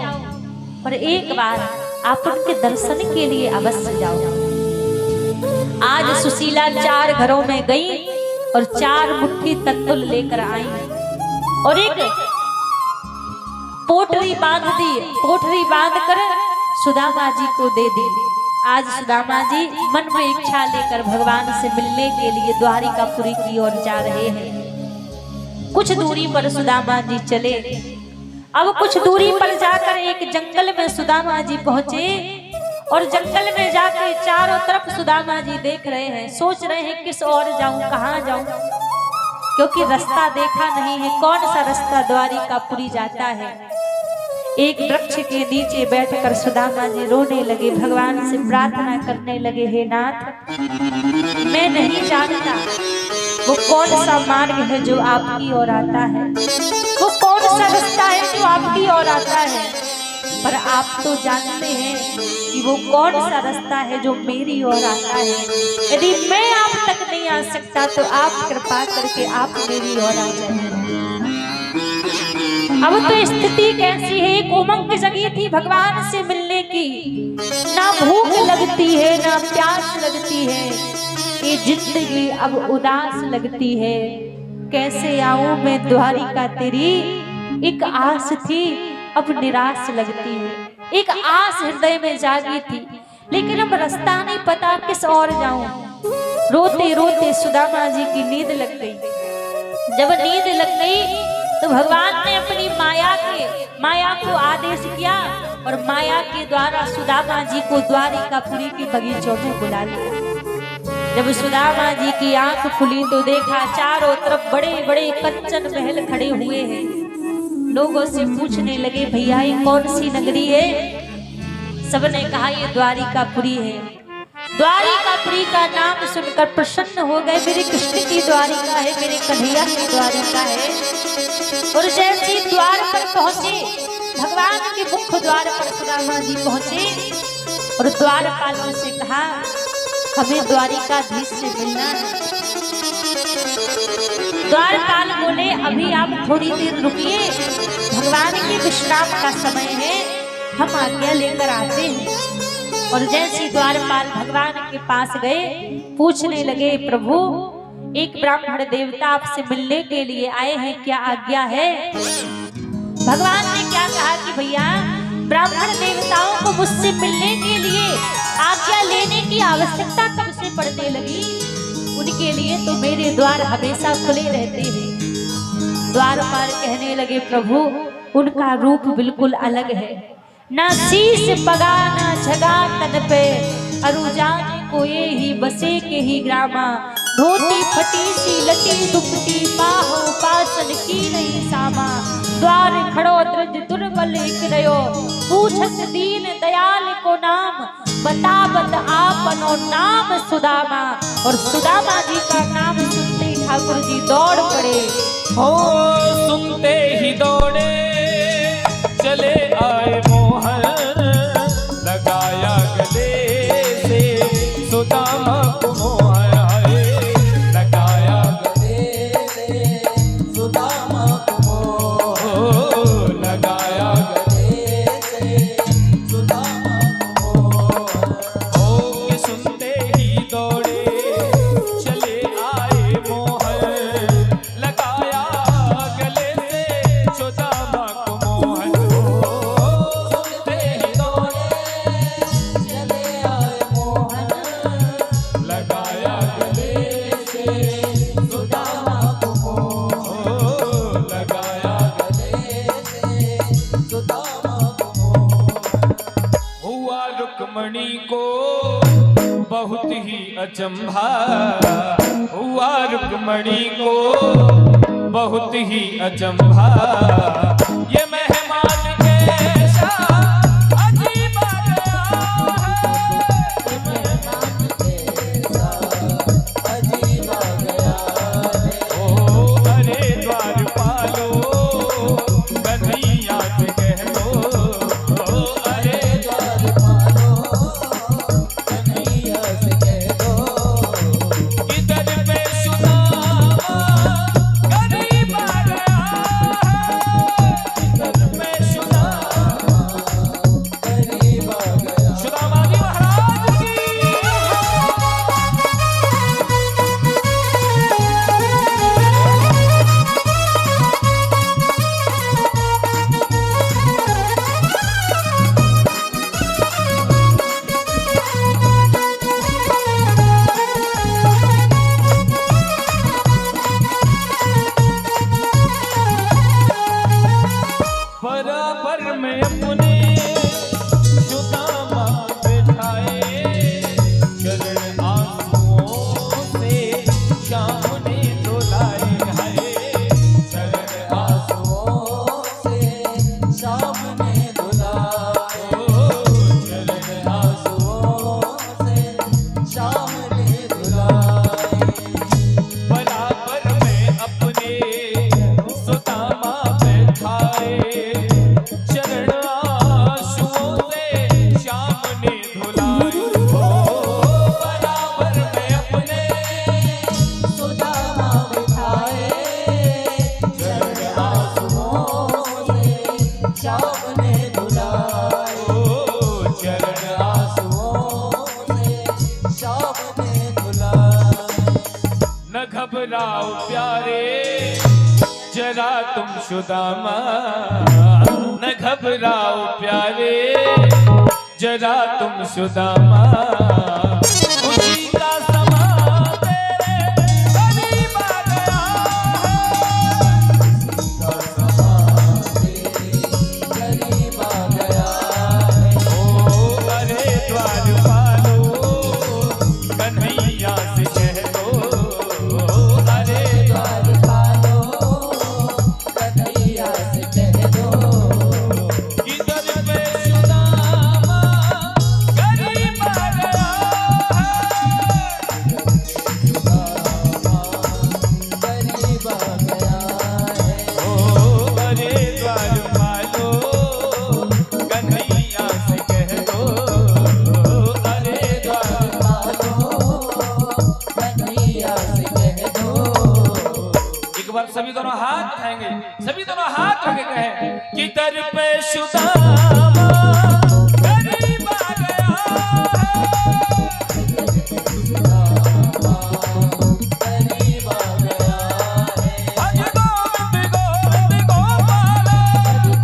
पर एक बार आप उनके दर्शन के लिए अवश्य जाओ। आज सुशीला 4 घरों में गई और 4 मुट्ठी तंतुल लेकर आई और एक पोटली बांध दी, पोटली बांधकर सुदामा जी को दे दी। आज सुदामा जी मन में इच्छा लेकर भगवान से मिलने के लिए द्वारिकापुरी की ओर जा रहे हैं। कुछ दूरी पर सुदामा जी चले। अब कुछ दूरी पर जाकर एक जंगल में सुदामा जी पहुंचे और जंगल में जाकर चारों तरफ सुदामा जी देख रहे हैं, सोच रहे हैं किस ओर जाऊं, कहां जाऊं, क्योंकि रास्ता देखा नहीं है, कौन सा रास्ता द्वारिकापुरी जाता है। एक वृक्ष के नीचे बैठकर सुदामा जी रोने लगे, भगवान से प्रार्थना करने लगे, हे नाथ मैं नहीं जानता वो कौन सा मार्ग है जो आपकी ओर आता है, वो कौन सा रास्ता है जो आपकी ओर आता है, पर आप तो जानते हैं कि वो कौन सा रास्ता है जो मेरी ओर आता है। यदि मैं आप तक नहीं आ सकता तो आप कृपा करके आप मेरी ओर आ जाइए। अब तो स्थिति कैसी है, एक उमंग जगी थी भगवान से मिलने की, ना भूख लगती है ना प्यास लगती है, ये जिंदगी अब उदास लगती है। कैसे आऊं मैं द्वारिका तेरी, एक आस थी अब निराश लगती है। एक आस हृदय में जागी थी, लेकिन अब रास्ता नहीं पता किस ओर जाऊं। रोते रोते सुदामा जी की नींद लग गई। जब नींद लग गई तो भगवान ने अपनी माया को आदेश किया और माया के द्वारा सुदामा जी को द्वारिकापुरी के बगीचों में बुला लिया। जब सुदामा जी की आंख खुली तो देखा चारों तरफ बड़े बड़े कंचन महल खड़े हुए हैं। लोगों से पूछने लगे, भैया ये कौन सी नगरी है? सबने कहा ये द्वारिकापुरी है। द्वारिकापुरी का नाम सुनकर प्रसन्न हो गए, मेरे कृष्ण की द्वारिका है, मेरे कन्हैया की द्वारिका है। और जैसे ही द्वार पर पहुंचे, भगवान के मुख्य द्वार पर सुदामा जी पहुंचे और द्वारपालों से कहा, हमें द्वारिकाधीश से मिलना है। द्वारपाल बोले, अभी आप थोड़ी देर रुकिए, भगवान के विश्राम का समय है, हम आज्ञा लेकर आते हैं। और जैसे द्वारपाल भगवान के पास गए, पूछने लगे, प्रभु एक ब्राह्मण देवता आपसे मिलने के लिए आए हैं, क्या आज्ञा है? भगवान ने क्या कहा कि भैया ब्राह्मण देवताओं को मुझसे मिलने के लिए आज्ञा लेने की आवश्यकता कब से पड़ने लगी? उनके लिए तो मेरे द्वार हमेशा खुले रहते हैं। द्वारपाल कहने लगे, प्रभु उनका रूप बिल्कुल अलग है, ना शीश पगा ना झगा तन पे, अरु जाने को ये ही बसे के ही ग्रामा, धोती फटी सी लटी दुपटी पाहो पासन की नहीं सामा, द्वार खड़ो द्रज दुर्बल एक रयो, पूछत दीन दयाल को नाम, बतावत आपनो नाम सुदामा। और सुदामा जी का नाम सुनते ही ठाकुर जी दौड़ पड़े। हो सुनते ही दौड़े चले आए मोहन, लगाया गले से सुदामा को मोहन, लगाया गले से सुदामा को, लगाया गले से सुदामा को। के सुनते ही दौड़े चले आए मोहन, लगाया गले से सुदामा को मोहन। सुनते ही दौड़े चले आए मोहन, लगाया गले से सुदामा को, लगाया गले से सुदामा को। हुआ रुक्मणी को बहुत ही अचंभा, हुआ रुक्मणी को बहुत ही अचंभा, ये मेहमान कैसा अजीब आ गया है, मेहमान कैसा अजीब आ गया है। ओ अरे द्वारपालो कन्हैया से कह दो, ओ अरे द्वारपालो कन्हैया से कह दो, इधर पे सुदामा गरीब आ गया है, प्यारे जरा तुम सुदामा न घबराओ प्यारे जरा तुम सुदामा खुशी का समा तेरे करीब आ गया करीब आ गया है। ओ अरे द्वार पालो कन्हैया से कह दो अरे द्वार पालो कन्हैया से कह दो किधर पे सुदामा करीब आ गया करीब आ गया है। ओ अरे द्वार पालो कन्हैया से कह दो अरे द्वार पालो कन्हैया से कह दो। एक बार सभी दोनों हाथ उठाएंगे सभी दोनों हाथ रख के कहें कि दर पे सुदामा करीब आ गया करीब आ गया है। भज गोविंद गोविंद गोपाला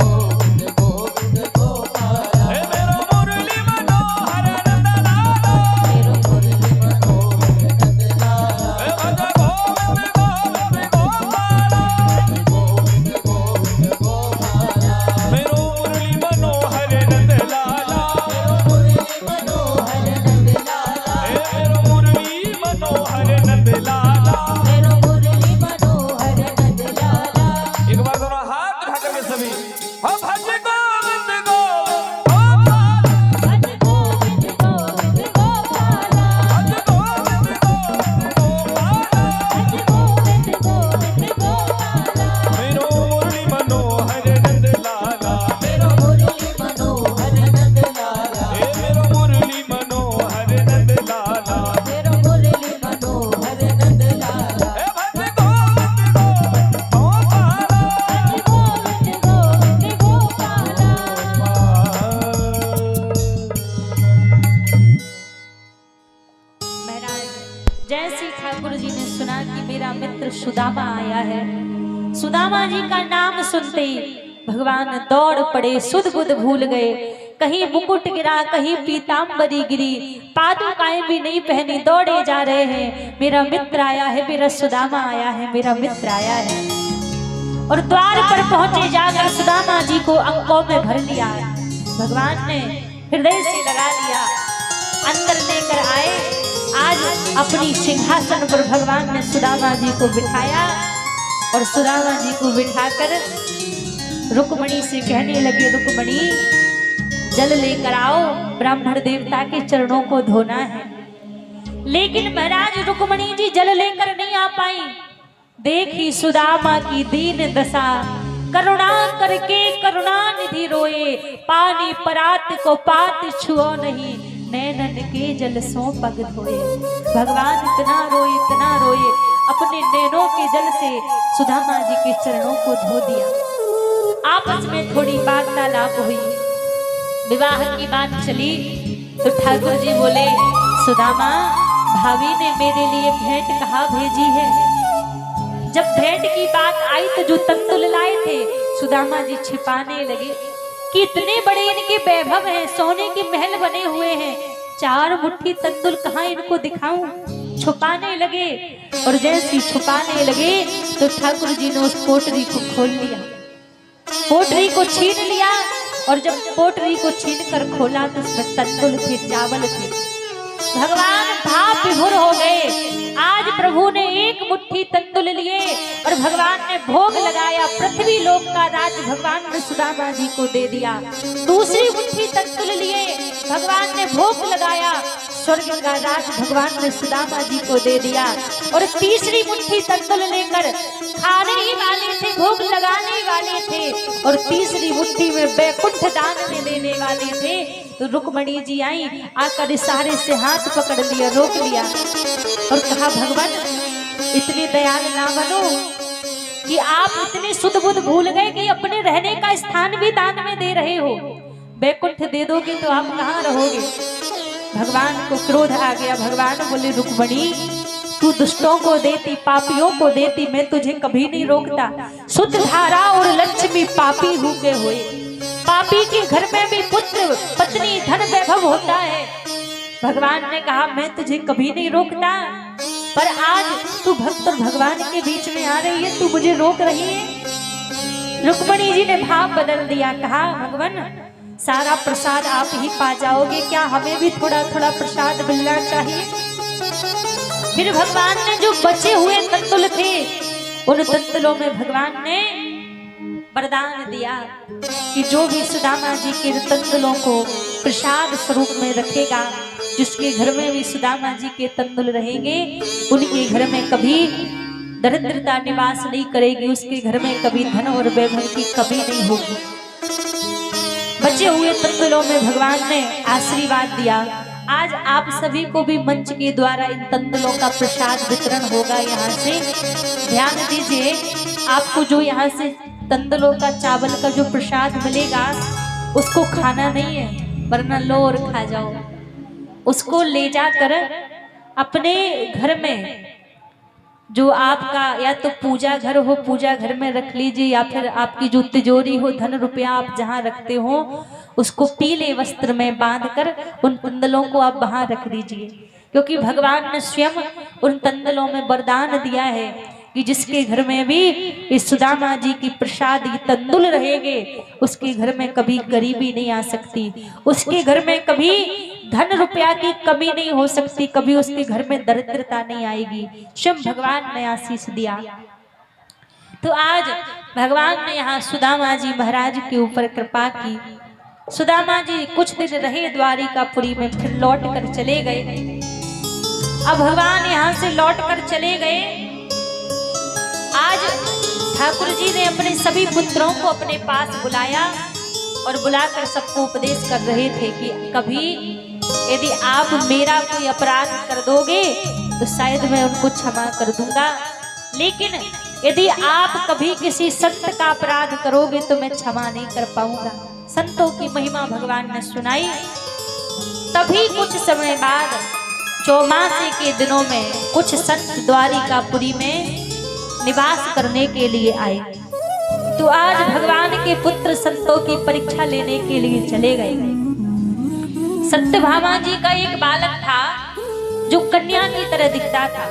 गोविंद गोविंद गोपाला हे मेरो मुरली मनोहर नंदलाला मेरो मुरली मनोहर नंदलाला हे भज गोविंद गोविंद गोपाला गोविंद गोविंद गोपाला मेरो मुरली मनोहर नंदलाला मुरली मनोहर नंदलाला हे मेरो मुरली मनोहर नंदलाला मेरो मुरली मनोहर नंदलाला। एक बार दोनों हाथ उठा करके सभी हम भज गोविंद गोपाल भज गोविंद गोविंद गोपाला भज गोविंद गोविंद गोपाल भज गोविंद गोविंद गोपाला मेरो मुरली मनोहर नंदलाला मेरो मुरली मनोहर नंदलाला हे मेरो मुरली मनोहर नंदलाला मेरो मुरली मनोहर नंदलाला हे भज गोविंद गोविंद गोपाल भज गोविंद गोविंद गोपाला। महाराज जैसे ठाकुर जी ने सुना कि मेरा मित्र सुदामा आया है, सुदामा जी का नाम सुनते ही भगवान दौड़ पड़े, सुध बुध भूल गए। कहीं मुकुट गिरा, कहीं पीताम्बरी गिरी, पादुकाएं भी नहीं पहनी, दौड़े जा रहे हैं। मेरा मित्र आया है, मेरा सुदामा आया है, मेरा मित्र आया है। और द्वार पर पहुंचे जाकर सुदामा जी को अंकों में भर लिया। भगवान ने हृदय से लगा लिया, अंदर लेकर आए। आज अपनी सिंहासन पर भगवान ने सुदामा जी को बिठाया और सुदामा जी को बिठाकर रुक्मणी से कहने लगे, रुक्मणी जल लेकर आओ, ब्राह्मण देवता के चरणों को धोना है। लेकिन महाराज रुक्मणी जी जल लेकर नहीं आ पाई। देखी सुदामा की दीन दशा, करुणा करके करुणा निधि रोए, पानी परात को पात छुओ नहीं, नैनन के जल सो पग धोए। भगवान इतना रोए, अपने नैनों के जल से सुदामा जी के चरणों को धो दिया। आपस में थोड़ी वार्तालाप हुई, विवाह की बात चली तो ठाकुर जी बोले, सुदामा भाभी ने मेरे लिए भेंट कहाँ भेजी है। जब भेंट की बात आई तो जो तंतुल लाए थे सुदामा जी छिपाने लगे कि इतने बड़े इनके वैभव हैं, सोने के महल बने हुए हैं, 4 मुट्ठी तंतुल कहाँ इनको दिखाऊं। छुपाने लगे और जैसे छुपाने लगे तो ठाकुर जी ने उस पोटरी को खोल लिया, पोटरी को छीन लिया। और जब पोटरी को छीन कर खोला तो उसमें तंतुल थे, चावल थे। भगवान भाव विभोर हो गए। आज प्रभु ने एक मुट्ठी तंतुल लिए और भगवान ने भोग लगाया, पृथ्वी लोक का राज भगवान ने सुदामा जी को दे दिया। दूसरी मुट्ठी तंतुल लिए, भगवान ने भोग लगाया, स्वर्ग का राज भगवान ने सुदामा जी को दे दिया। और तीसरी मुट्ठी तंतुल लेकर खाने ही वाले थे, भोग लगाने वाले थे, और तीसरी मुट्ठी में वैकुंठ दान में देने वाले थे। तो रुक्मणी जी आई, आकर इशारे से हाथ पकड़ लिया, रोक लिया और कहा, भगवान इतनी दयाल ना बनो कि आप इतने सुध बुध भूल गए कि अपने रहने का स्थान भी दान में दे रहे हो। वैकुंठ दे दोगे तो आप कहाँ रहोगे। भगवान को क्रोध आ गया। भगवान बोले, रुक्मणी तू दुष्टों को देती, पापियों को देती, मैं तुझे कभी नहीं रोकता। शुद्ध धारा और लक्ष्मी पापी हुए हुए, पापी के घर में भी पुत्र पत्नी धन वैभव होता है। भगवान ने कहा मैं तुझे कभी नहीं रोकता, पर आज तू भक्त और भगवान के बीच में आ रही है, तू मुझे रोक रही है। रुक्मणी जी ने भाव बदल दिया, कहा भगवान सारा प्रसाद आप ही पा जाओगे, क्या हमें भी थोड़ा थोड़ा प्रसाद मिलना चाहिए। फिर भगवान ने जो बचे हुए तंतुल थे, उन तंतुलों में भगवान ने वरदान दिया कि जो भी सुदामा जी के तंतुलों को प्रसाद स्वरूप में रखेगा, जिसके घर में भी सुदामा जी के तंतुल रहेंगे, उनके घर में कभी दरिद्रता निवास नहीं करेगी, उसके घर में कभी धन और वैभव की कमी नहीं होगी। बचे हुए तंतुलों में भगवान ने आशीर्वाद दिया। आज आप सभी को भी मंच के द्वारा इन तंतुलों का प्रसाद वितरण होगा। यहाँ से ध्यान दीजिए, आपको जो यहाँ से तंतुलों का चावल का जो प्रसाद मिलेगा उसको खाना नहीं है, वरना लो और खा जाओ। उसको ले जाकर अपने घर में, जो आपका या तो पूजा घर हो, पूजा घर में रख लीजिए, या फिर आपकी जो तिजोरी हो, धन रुपया आप जहाँ रखते हो, उसको पीले वस्त्र में बांधकर उन तंदलों को आप वहां रख दीजिए। क्योंकि भगवान ने स्वयं उन तंदलों में वरदान दिया है कि जिसके घर में भी इस सुदामा जी की प्रसादी तंदुल रहेंगे, उसके घर में कभी गरीबी नहीं आ सकती, उसके घर में कभी धन रुपया की कमी नहीं हो सकती, कभी उसके घर में दरिद्रता नहीं आएगी। स्वयं भगवान ने आशीष दिया। तो आज भगवान ने यहाँ सुदामा जी महाराज के ऊपर कृपा की। सुदामा जी कुछ दिन रहे द्वारिकापुरी में, फिर लौट कर चले गए। अब भगवान यहाँ से लौट कर चले गए। आज ठाकुर जी ने अपने सभी पुत्रों को अपने पास बुलाया और बुलाकर सबको उपदेश कर रहे थे कि कभी यदि आप मेरा कोई अपराध कर दोगे तो शायद मैं उनको क्षमा कर दूंगा, लेकिन यदि आप कभी किसी संत का अपराध करोगे तो मैं क्षमा नहीं कर पाऊंगा। संतों की महिमा भगवान ने सुनाई। तभी कुछ समय बाद चौमासे के दिनों में कुछ संत द्वारिकापुरी में निवास करने के लिए आए। तो आज भगवान के पुत्र संतों की परीक्षा लेने के लिए चले गए। सत्यभामा जी का एक बालक था जो कन्या की तरह दिखता था।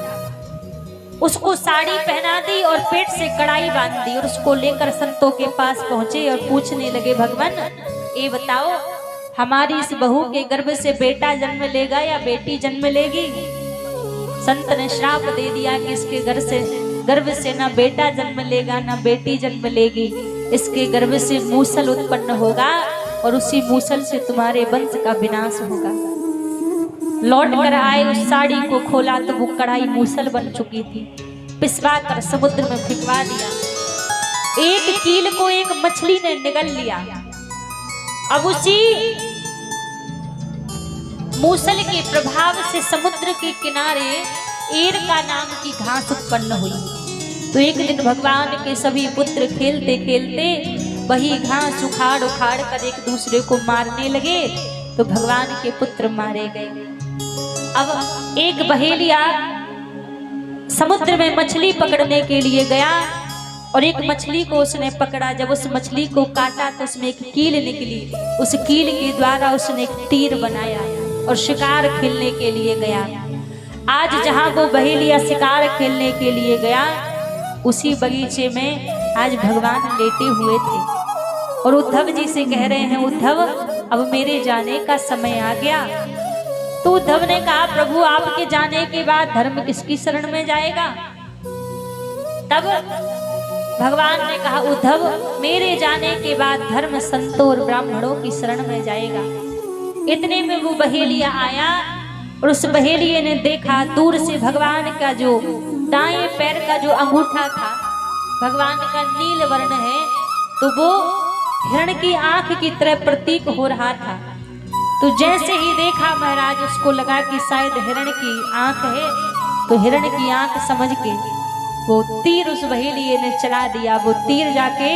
उसको साड़ी पहना दी और पेट से कड़ाई बांध दी और उसको लेकर संतों के पास पहुंचे और पूछने लगे, भगवान ये बताओ हमारी इस बहू के गर्भ से बेटा जन्म लेगा या बेटी जन्म लेगी। संत ने श्राप दे दिया कि इसके गर्भ से ना बेटा जन्म लेगा ना बेटी जन्म लेगी, इसके गर्भ से मूसल उत्पन्न होगा और उसी मूसल से तुम्हारे वंश का विनाश होगा। लौट कर आए, उस साड़ी को खोला तो वो कढ़ाई मूसल बन चुकी थी। पिसवा कर समुद्र में फेंकवा दिया। एक कील को एक मछली ने निगल लिया। अब उसी मूसल के प्रभाव से समुद्र के किनारे एरका नाम की घास उत्पन्न हुई। तो एक दिन भगवान के सभी पुत्र खेलते खेलते वही घास उखाड़ उखाड़ कर एक दूसरे को मारने लगे। तो भगवान के पुत्र मारे गए। अब एक बहेलिया समुद्र में मछली पकड़ने के लिए गया और एक मछली को उसने पकड़ा। जब उस मछली को काटा तो उसमें एक कील निकली। उस कील के द्वारा उसने एक तीर बनाया और शिकार खेलने के लिए गया। आज जहां वो बहेलिया शिकार खेलने के लिए गया, उसी बगीचे में आज भगवान लेटे हुए थे और उद्धव जी से कह रहे हैं, उद्धव अब मेरे जाने का समय आ गया। तो उद्धव ने कहा, प्रभु आपके जाने के बाद धर्म किसकी शरण में जाएगा। तब भगवान ने कहा, उद्धव मेरे जाने के बाद धर्म संतों और ब्राह्मणों की शरण में जाएगा। इतने में वो बहेलिया आया और उस बहेलिये ने देखा दूर से भगवान का जो दाएं पैर का जो अंगूठा था, भगवान का नील वर्ण है, तो वो हिरण की आंख की तरह प्रतीक हो रहा था। तो जैसे ही देखा महाराज, उसको लगा कि शायद हिरण की आंख है, तो हिरण की आंख समझ के वो तीर उस बहेलिये ने चला दिया। वो तीर जाके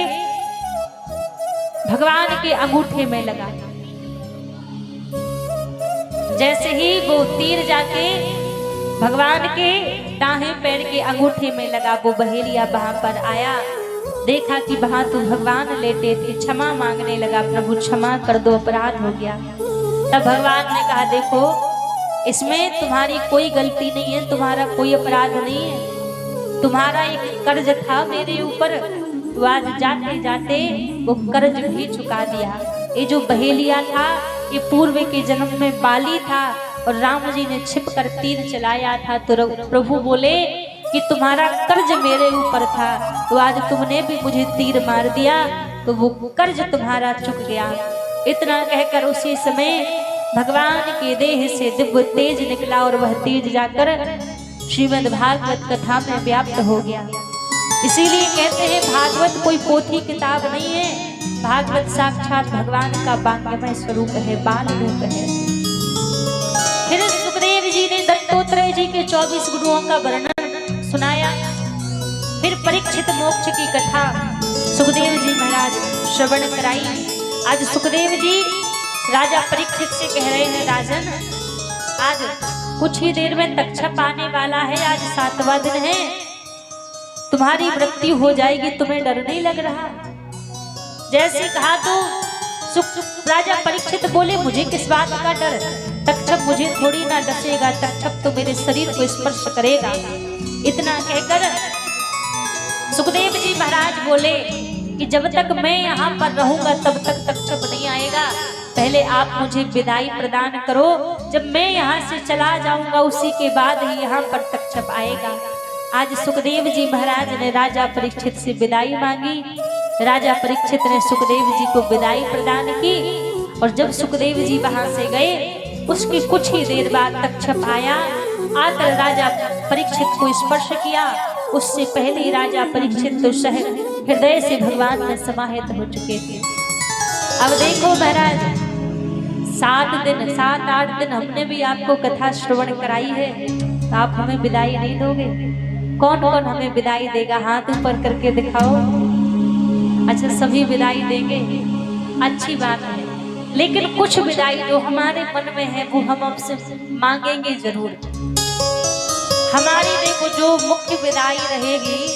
भगवान के अंगूठे में लगा। जैसे ही वो तीर जाके भगवान के दाहिने पैर के अंगूठे में लगा वो बहेलिया वहां पर आया, देखा कि वहां तो भगवान लेटे थे, क्षमा मांगने लगा, प्रभु क्षमा कर दो, अपराध हो गया। तब भगवान ने कहा देखो इसमें तुम्हारी कोई गलती नहीं है, तुम्हारा कोई अपराध नहीं है, तुम्हारा एक कर्ज था मेरे ऊपर, तो आज जाते जाते वो कर्ज भी चुका दिया। ये जो बहेलिया था ये पूर्व के जन्म में बाली था और राम जी ने छिप कर तीर चलाया था, तो प्रभु बोले कि तुम्हारा कर्ज मेरे ऊपर था, तो आज तुमने भी मुझे तीर मार दिया, तो वो कर्ज तुम्हारा चुक गया। इतना कहकर उसी समय भगवान के देह से दिव्य तेज निकला और वह तेज जाकर श्रीमद् भागवत कथा में व्याप्त हो गया। इसीलिए कहते हैं भागवत कोई पोथी किताब नहीं है, भागवत साक्षात भगवान का वांग्मय स्वरूप है, बाल रूप है। फिर सुखदेव जी ने दत्तोत्रेय जी के 24 गुरुओं का वर्णन सुनाया। फिर परीक्षित मोक्ष की कथा सुखदेव जी महाराज श्रवण कराई। आज सुखदेव जी राजा परीक्षित से कह रहे हैं राजन आज कुछ ही देर में तक्षक आने वाला है, आज 7वां दिन है, तुम्हारी मृत्यु हो जाएगी, तुम्हें डर नहीं लग रहा? जैसे कहा तो राजा परीक्षित बोले मुझे किस बात का डर, तक्षक मुझे थोड़ी ना डसेगा, तक्षक तो मेरे शरीर को स्पर्श करेगा। इतना कहकर सुखदेव जी महाराज बोले कि जब तक मैं यहाँ पर रहूंगा तब तक तक्षक नहीं आएगा, पहले आप मुझे विदाई प्रदान करो, जब मैं यहाँ से चला जाऊंगा उसी के बाद ही यहाँ पर तक्षक आएगा। आज सुखदेव जी महाराज ने राजा परीक्षित से विदाई मांगी, राजा परीक्षित ने सुखदेव जी को विदाई प्रदान की, और जब सुखदेव जी वहां से गए उसकी कुछ ही देर बाद तक्षक आया, आकर राजा परीक्षित को स्पर्श किया। उससे पहले ही राजा परीक्षित तो हृदय से भगवान में समाहित हो चुके थे। अब देखो महाराज 7-8 दिन हमने भी आपको कथा श्रवण कराई है, तो आप हमें विदाई नहीं दोगे? कौन कौन हमें विदाई देगा? हाथ ऊपर करके दिखाओ। अच्छा सभी विदाई देंगे, अच्छी बात है, लेकिन कुछ विदाई जो हमारे मन में है वो हम आपसे मांगेंगे जरूर। हमारी देखो जो मुख्य विदाई रहेगी,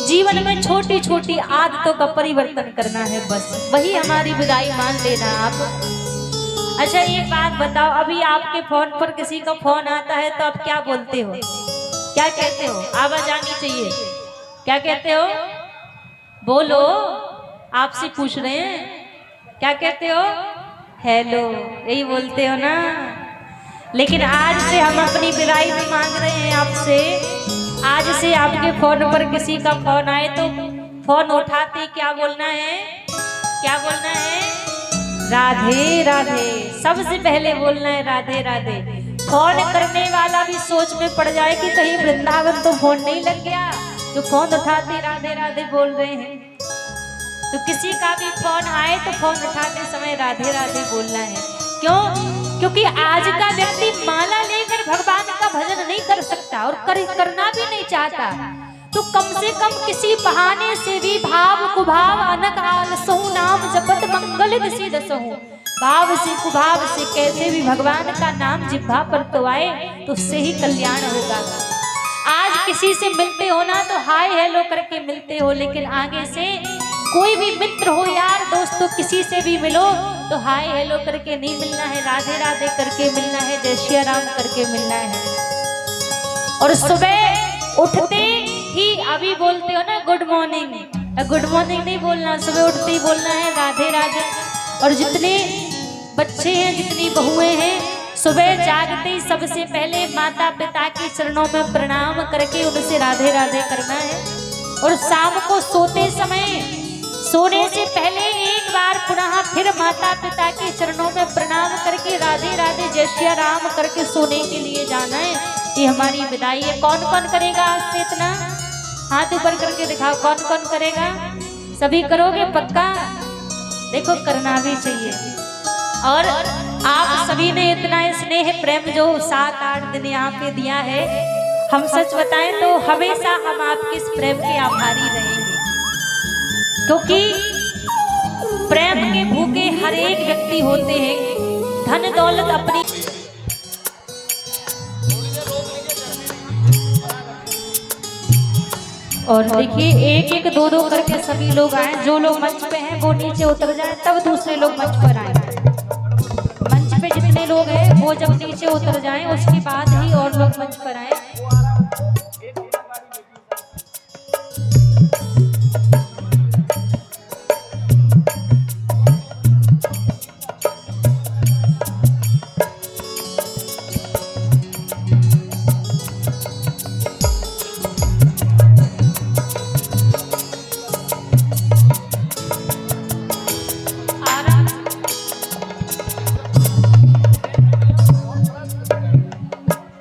जीवन में छोटी छोटी आदतों का परिवर्तन करना है, बस वही हमारी विदाई मान लेना आप। अच्छा एक बात बताओ, अभी आपके फोन पर किसी का फोन आता है तो आप क्या बोलते हो, क्या कहते हो? आवाज आनी चाहिए, क्या कहते हो? बोलो, आपसे पूछ रहे हैं, क्या कहते हो? हेलो, यही बोलते हो ना। लेकिन आज से हम अपनी विदाई भी मांग रहे हैं आपसे। आज से आपके फोन पर किसी का फोन आए तो फोन उठाते क्या बोलना है? क्या बोलना है? राधे राधे, सबसे पहले बोलना है राधे राधे। फोन करने वाला भी सोच में पड़ जाए कि कहीं वृंदावन तो फोन नहीं लग गया, जो फोन उठाते राधे राधे बोल रहे हैं। तो किसी का भी फोन आए तो फोन उठाते समय राधे राधे बोलना है। क्यों? क्योंकि आज का व्यक्ति माला लेकर भगवान का भजन नहीं कर सकता और करना भी नहीं चाहता, तो कम से कम किसी बहाने से भी भाव कुभाव अनक आलसहु नाम जपत मंगल दिशि दसहु। भाव से कुभाव से कैसे भी भगवान का नाम जिह्वा पर तो आए तो उससे ही कल्याण होगा। आज किसी से मिलते हो ना तो हाय हेलो करके मिलते हो, लेकिन आगे से कोई भी मित्र हो यार दोस्तों, किसी से भी मिलो तो हाय हेलो करके नहीं मिलना है, राधे राधे करके मिलना है, जय श्री राम करके मिलना है। और सुबह उठते ही अभी बोलते हो ना गुड मॉर्निंग, गुड मॉर्निंग नहीं बोलना, सुबह उठते ही बोलना है राधे राधे। और जितने बच्चे हैं, जितनी बहुएं हैं, सुबह जागते ही सबसे पहले माता पिता के चरणों में प्रणाम करके उनसे राधे राधे करना है। और शाम को सोते समय, सोने से पहले एक बार पुनः फिर माता पिता के चरणों में प्रणाम करके राधे राधे जय श्री राम करके सोने के लिए जाना है। ये हमारी विदाई है। कौन कौन करेगा आज से इतना? हाथ ऊपर करके दिखाओ, कौन कौन करेगा? सभी करोगे पक्का? देखो करना भी चाहिए। और आप सभी ने इतना स्नेह प्रेम जो 7-8 दिन यहाँ पे दिया है, हम सच बताएं तो हमेशा हम आपके इस प्रेम के आभारी रहेंगे, क्योंकि प्रेम के भूखे हर एक व्यक्ति होते हैं। धन दौलत अपनी और देखिए एक एक दो दो करके सभी लोग आए, जो लोग मंच पे हैं वो नीचे उतर जाए, तब दूसरे लोग मंच पर आए। मंच पे जितने लोग हैं वो जब नीचे उतर जाएं उसके बाद ही और लोग मंच पर आए।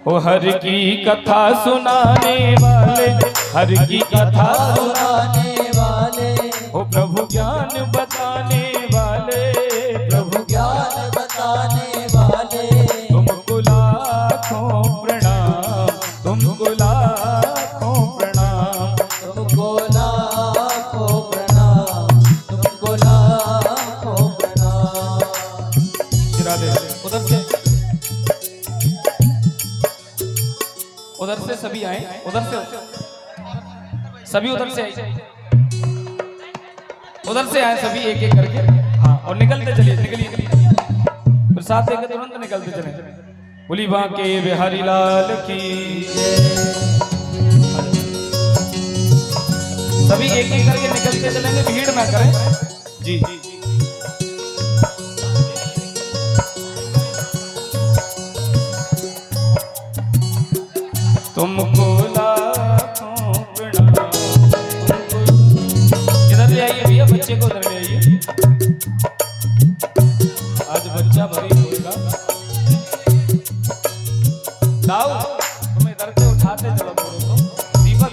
ओ हर की कथा सुनाने वाले, हर की कथा सुनाने वाले, ओ प्रभु ज्ञान बताने वाले, प्रभु ज्ञान बताने वाले, तुमको लाखों प्रणाम, तुमको लाखों प्रणाम, तुमको लाखों प्रणाम, तुमको लाखों प्रणाम। उधर से सभी आए, उधर से सभी उधर से आए, उधर से आए सभी एक एक करके। हाँ, और निकलते चलिए, निकलिए प्रसाद देके तुरंत निकलते चले। बोली बांके बिहारी लाल की सभी एक एक करके निकलते चलेंगे, भीड़ ना करें जी। तुमको लाखों प्रणाम, इधर ले आइए भैया, बच्चे को इधर ले आइए, आज बच्चा भरी होगा। दाऊ तुम इधर से उठाते चलो पूरे को। दीपक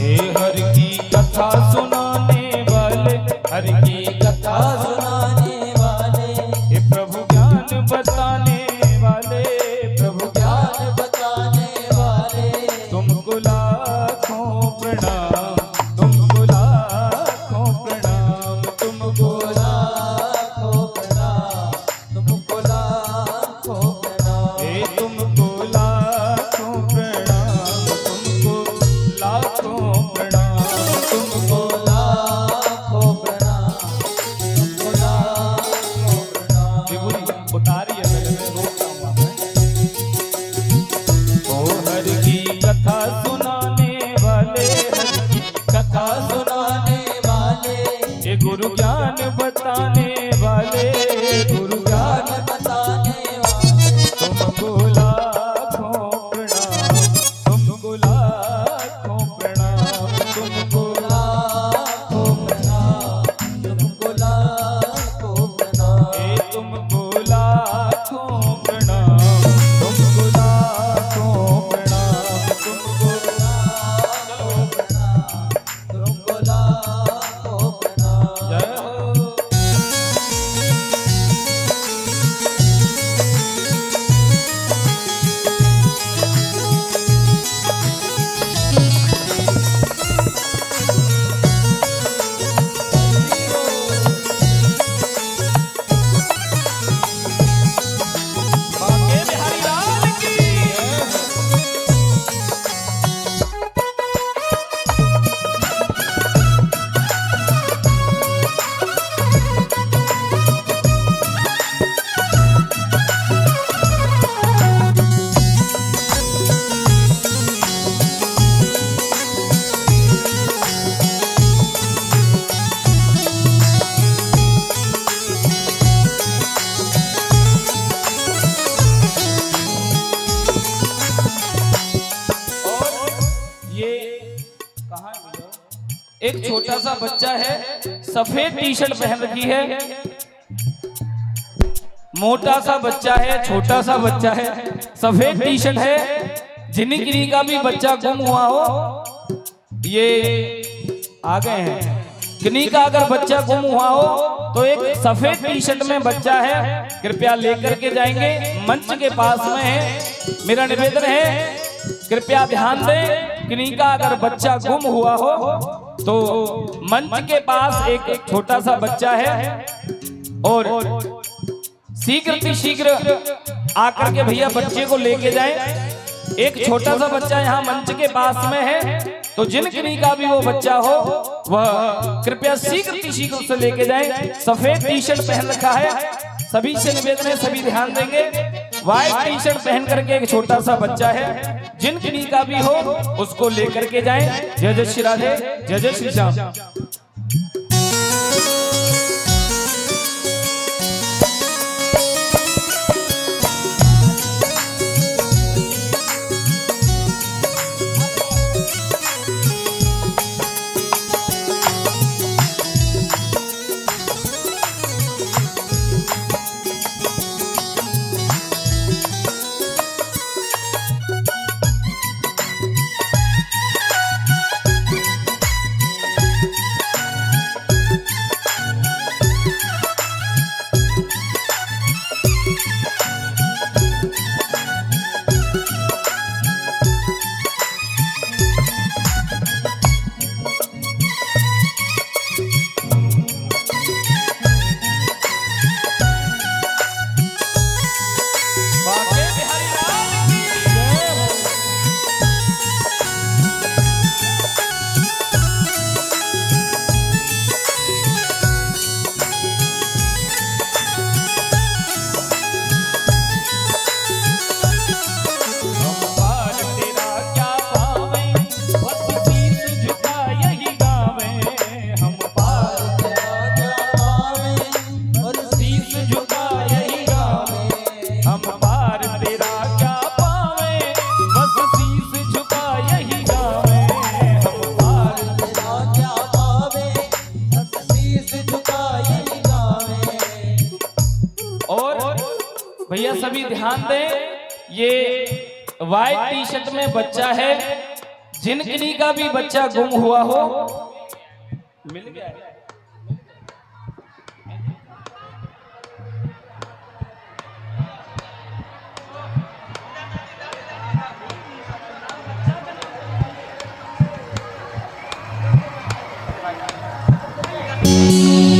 हे हर की कथा सुनाने वाले, हर की कथा सुनाने वाले, हे प्रभु ज्ञान बताने वाले, ज्ञान बताने वाले, तुमको लाखों प्रणाम, तुमको लाखों प्रणाम, तुमको लाखों प्रणाम, तुमको लाखों प्रणाम, हे तुमको लाखों प्रणाम, तुमको लाखों प्रणाम, तुमको लाखों प्रणाम, तुमको लाखों प्रणाम। विभूति उतारिए, मैं रोकता हूँ वहाँ पे। ओ हर की कथा सुनाने वाले, हर की कथा सुनाने वाले, ये गुरु ज्ञान बताने वाले, गुरु ज्ञान ज्ञान बताने वाले, तुमको लाखों प्रणाम, तुमको लाखों प्रणाम, तुमको लाखों प्रणाम, तुमको लाखों प्रणाम, हे तुमको लाखों प्रणाम, तुमको लाखों प्रणाम, तुमको लाखों प्रणाम, तुमको लाखों प्रणाम। जय हो। बांके बिहारी लाल की एक छोटा सा बच्चा है, सफेद टी शर्ट पहन रखी है, मोटा सा बच्चा है, छोटा सा बच्चा है, सफेद टी शर्ट है। जिनकी का भी बच्चा गुम हुआ हो, ये आ गए हैं। किन्हीं का अगर बच्चा गुम हुआ हो तो एक सफेद टी शर्ट में बच्चा है, कृपया लेकर के जाएंगे, मंच के पास में है। मेरा निवेदन है कृपया ध्यान दें, किन्हीं का अगर बच्चा गुम हुआ हो तो मंच के पास एक छोटा सा बच्चा है, और शीघ्र आकर के भैया बच्चे को लेके जाएं। एक छोटा सा बच्चा यहाँ मंच के पास में है, तो जिन किन्हीं का भी वो बच्चा हो वह कृपया शीघ्र से लेके जाएं। सफेद टी शर्ट पहन रखा है, सभी से निवेदन है, सभी ध्यान देंगे। व्हाइट टी शर्ट पहन करके एक छोटा सा बच्चा है, जिन किन्हीं का भी हो उसको लेकर के जाएं। जय जय श्री राधे, जय जय श्री श्याम। भैया सभी ध्यान दें, ये व्हाइट टी शर्ट में बच्चा है, जिन किन्हीं का भी बच्चा गुम हुआ हो मिल गया है।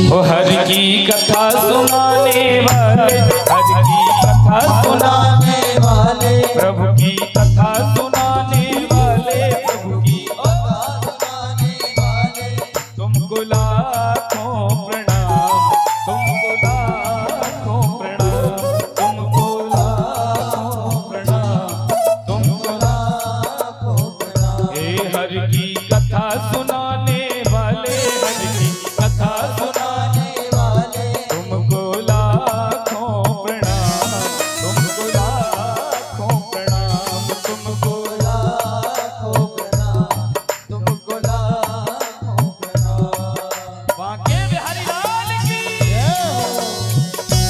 ओ हर की कथा सुनाने वाले, हर की कथा सुनाने वाले, प्रभु की कथा सुनाने वाले, प्रभु की कथा सुनाने वाले, तुमको लाखों प्रणाम, तुमको लाखों प्रणाम, तुमको लाखों प्रणाम, तुमको लाखों प्रणाम। हे हर की कथा सुनाने वाले, हर की कथा सुनाने वाले, तुमको लाखों प्रणाम, तुमको लाखों प्रणाम, तुमको लाखों प्रणाम, तुमको लाखों प्रणाम। बांके बिहारी लाल की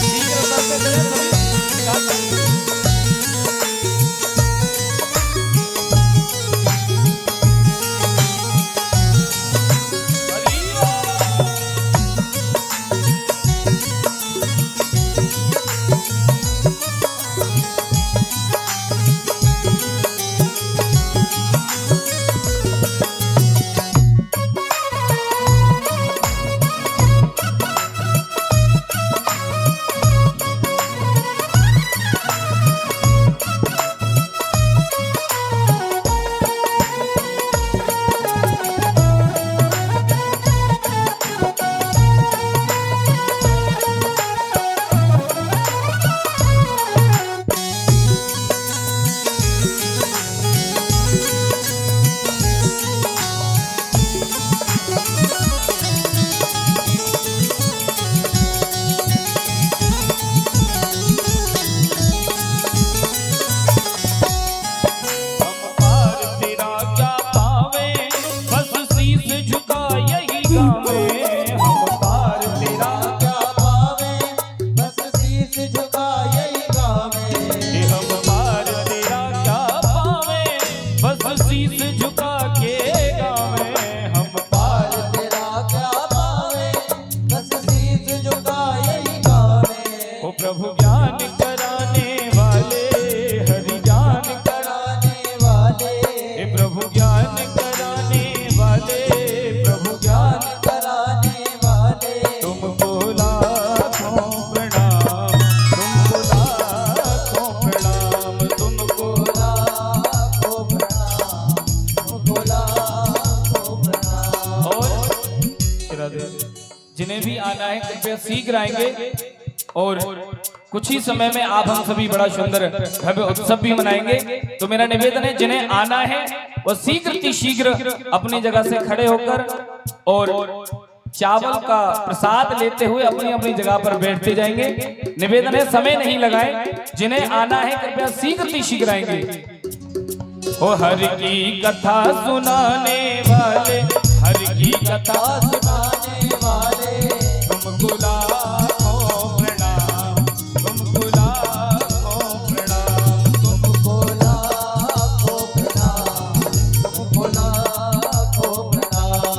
ठीक है, सबसे पहले सभी गाते हैं। राधे। जिन्हें भी आना है कृपया शीघ्र आएंगे और कुछ ही समय में आप हम सभी बड़ा सुंदर भव्य उत्सव भी मनाएंगे। तो मेरा निवेदन है जिन्हें आना है वो शीघ्र अपनी जगह से खड़े होकर और चावल का प्रसाद लेते हुए अपनी अपनी जगह पर बैठते जाएंगे। निवेदन है समय नहीं लगाएं, जिन्हें आना है कृपया शीघ्र आएंगे। ओ हर की कथा सुनाने वाले, हर की कथा सुनाने वाले तुमको लाखों प्रणाम, तुमको लाखों प्रणाम, तुमको लाखों प्रणाम, तुमको लाखों प्रणाम।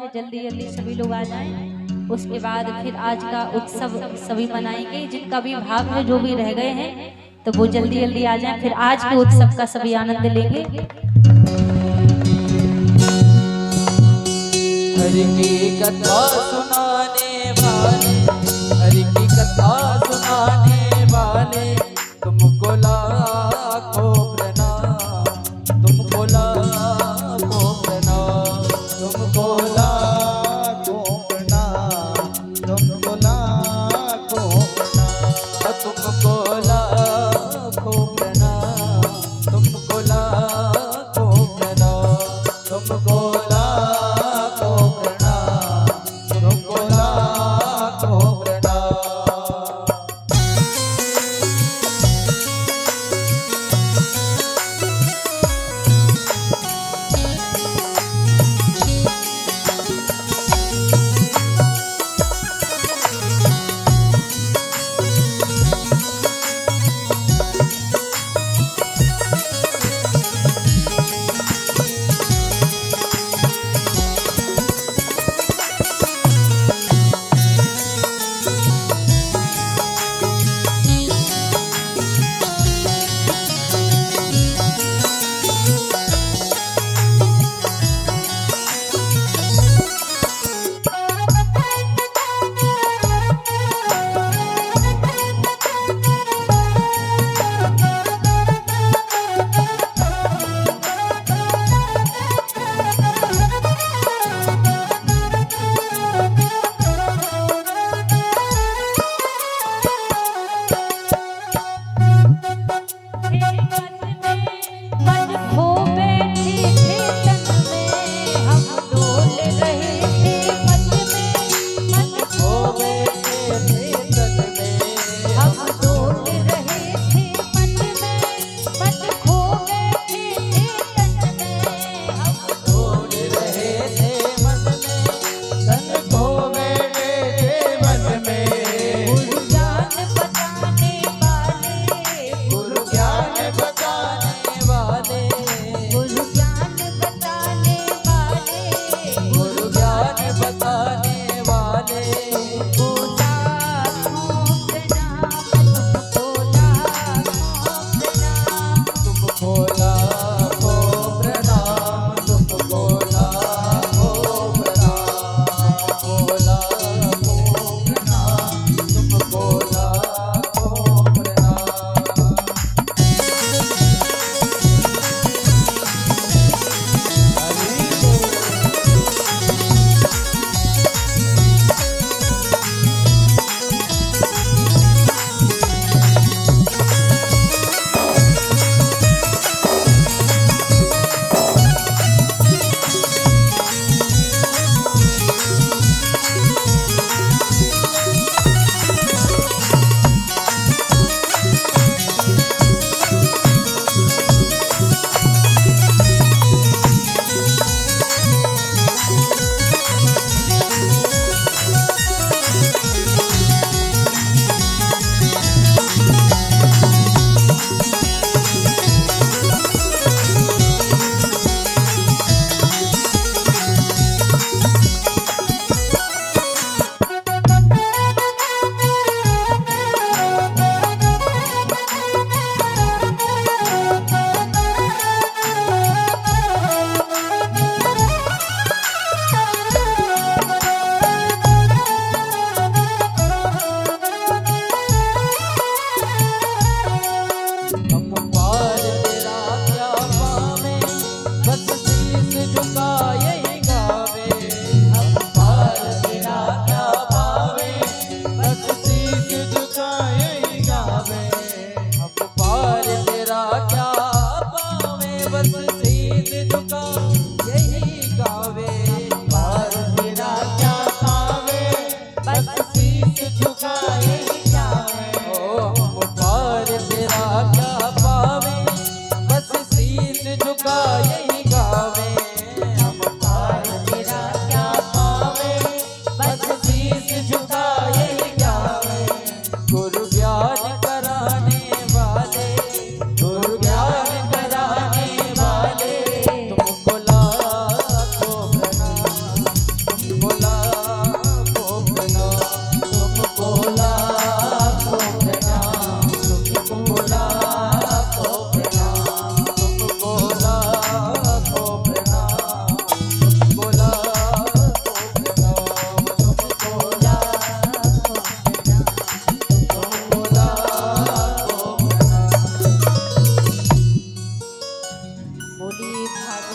है जल्दी जल्दी सभी लोग आ जाएं। उसके बाद फिर आज का उत्सव सभी मनाएंगे। जिनका भी भाग में जो भी रह गए हैं तो वो जल्दी जल्दी आ जाएं, फिर आज के उत्सव का सभी आनंद लेंगे। हरि की कथा सुनाने वाले, हरि की कथा सुनाने वाले, तुमको लाखों प्रणाम, तुमको लाखों प्रणाम, तुमको लाखों प्रणाम, तुमको लाखों प्रणाम, तुमको लाखों प्रणाम, तुमको लाखों प्रणाम, तुमको लाखों प्रणाम, तुमको लाखों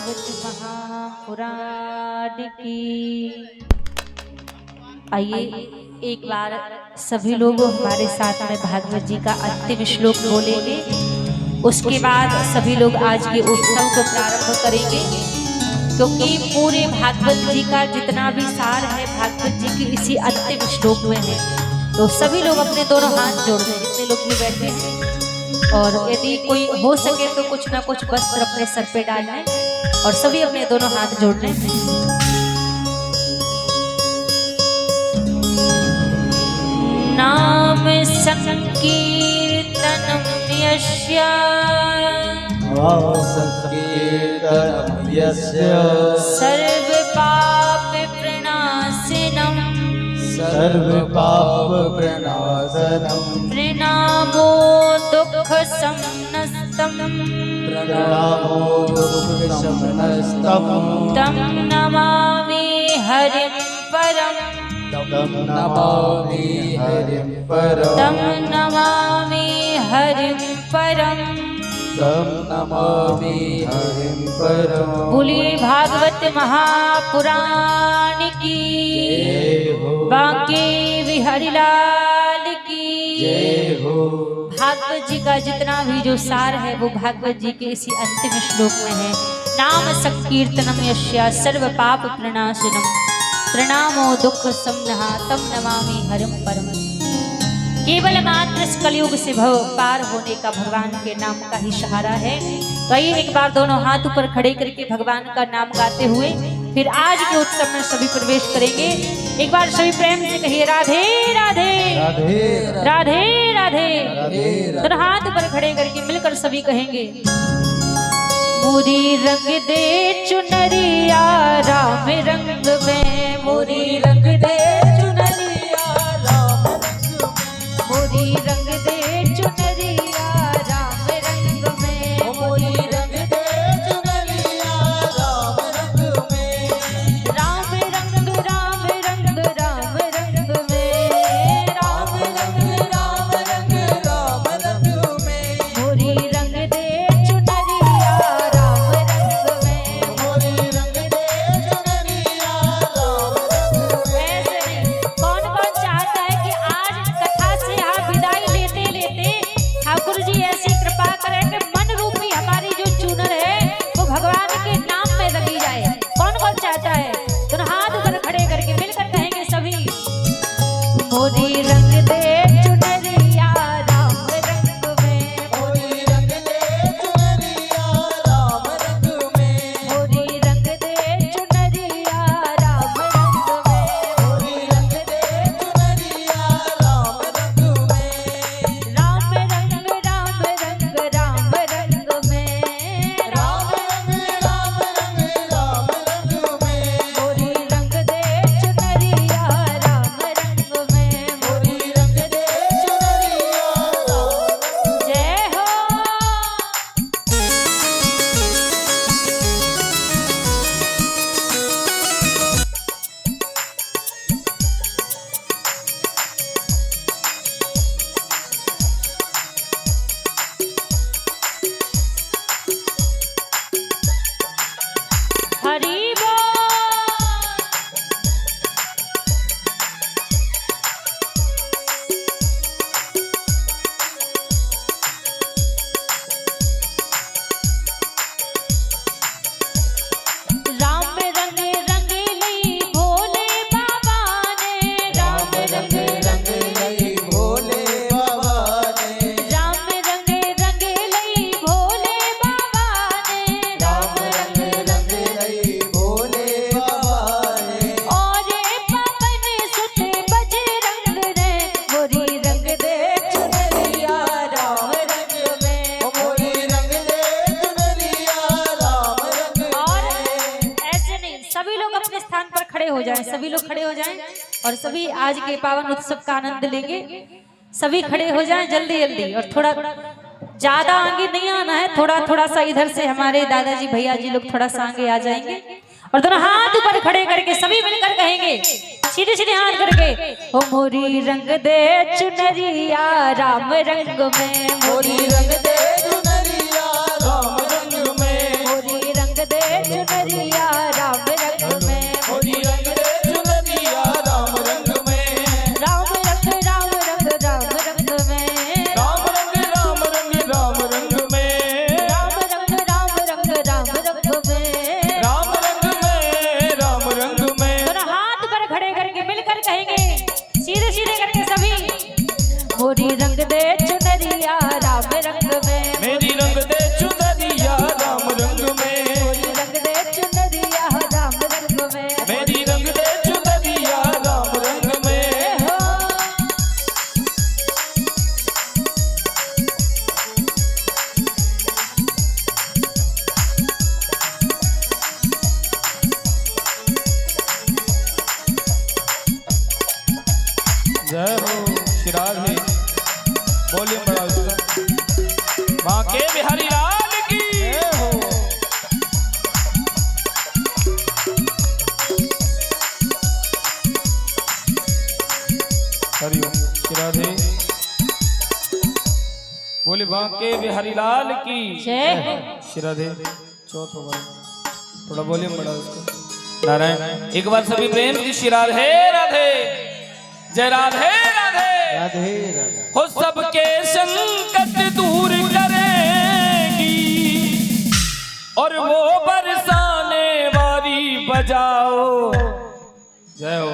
भागवत महापुराण की। आइए एक बार सभी लोग हमारे साथ में भागवत जी का अंतिम श्लोक बोलेंगे। उसके बाद सभी लोग आज के उत्सव को प्रारंभ करेंगे, क्योंकि पूरे भागवत जी का जितना भी सार है भागवत जी के इसी अंतिम श्लोक में है। तो सभी लोग अपने दोनों हाथ जोड़ दें, जितने लोग भी बैठे हैं, और यदि कोई हो सके तो कुछ ना कुछ वस्त्र अपने सर पे डाल लें और सभी अपने दोनों हाथ जोड़ लें। नाम संकीर्तनम यस्य संकीर्तनम यस्य सर्व पाप प्रणाशनम सर्व पाप प्रणाशनम प्रणामो दुख समनस्तम प्रणामो दुःख शमनस्तम तम नमामि हरिं परम तम नमामि हरिं परम तम नमामि हरिं परम। तम नमामि हरिं परम। बोलिए भागवत महापुराण की, जय हो। बांके बिहारी लाल की जय हो। भागवत जी का जितना भी जो सार है वो भागवत जी के इसी अंतिम श्लोक में है। नाम संकीर्तनम यस्य सर्व पाप प्रणाशनम प्रणामो दुख समनहा तम नमामि हरिं परम। केवल मात्र इस कलयुग से भव पार होने का भगवान के नाम का ही सहारा है। तो आइए एक बार दोनों हाथ ऊपर खड़े करके भगवान का नाम गाते हुए फिर आज के उत्सव में सभी प्रवेश करेंगे। एक बार सभी प्रेम से कहिए राधे राधे राधे राधे राधे। राधे दोनों हाथ ऊपर खड़े करके मिलकर सभी कहेंगे, मोरी रंग दे चुनरिया राम रंग में, मोरी रंग दे चुनरिया राम रंग में, मोरी रंग दे चुनरिया राम रंग में, मोरी रंग दे चुनरिया राम रंग में, राम रंग राम रंग राम रंग में, राम रंग राम रंग राम रंग में, मोरी रंग दे चुनरिया राम रंग में, मोरी रंग दे चुनरिया राम रंग में। ऐसे नहीं, कौन कौन चाहता है कि आज कथा से यहाँ विदाई लेते लेते ठाकुर जी ऐसी कृपा करें कि मन रूपी हमारी जो चूनर है वो भगवान के नाम में लगी जाए। कौन कौन चाहता है? तो हाथ ऊपर खड़े करके मिलकर कहेंगे सभी, मोरी रंग दे चुनरिया राम रंग में, मोरी रंग दे चुनरिया राम रंग में, मोरी रंग दे चुनरिया राम रंग में, मोरी रंग दे चुनरिया राम रंग में, राम रंग राम रंग राम रंग में, राम रंग राम रंग राम रंग में, मोरी रंग दे चुनरिया राम रंग में, मोरी रंग दे चुनरिया राम। जय हो। हरि बोल। राम रंग रंगली भोले बाबा ने, राम रंग रंगलई भोले बाबा ने, राम रंग रंगली भोले बाबा ने, राम रंग रंगलई भोले बाबा ने, और पवन सुत बजरंग ने, मोरी रंग दे चुनरिया राम रंग में, मोरी रंग दे चुनरिया राम रंग और ऐसे नहीं, सभी लोग अपने स्थान पर खड़े हो जाएं, सभी लोग खड़े हो जाएं और सभी आज के पावन उत्सव का आनंद लेंगे। सभी खड़े हो जाएं जल्दी जल्दी, और थोड़ा ज्यादा आगे नहीं आना है, थोड़ा थोड़ा सा इधर से हमारे दादाजी भैया जी लोग थोड़ा सा आगे आ जाएंगे। और दोनों हाथ ऊपर खड़े करके सभी मिलकर कहेंगे सीधे सीधे हाथ करके, ओ मोरी रंग दे चुनरिया राम रंग में, मोरी रंग दे चुनरिया राम रंग में, मोरी रंग दे बांके बिहारी लाल की जय हो। श्री राधे। चौथ होगा, थोड़ा वॉल्यूम बढ़ा उसको। नारायण। एक बार सभी प्रेम की श्री राधे राधे, जय राधे राधे। राधे राधे। हो सबके संकट दूर करेगी और वो बरसाने वाली बजाओ। जय हो।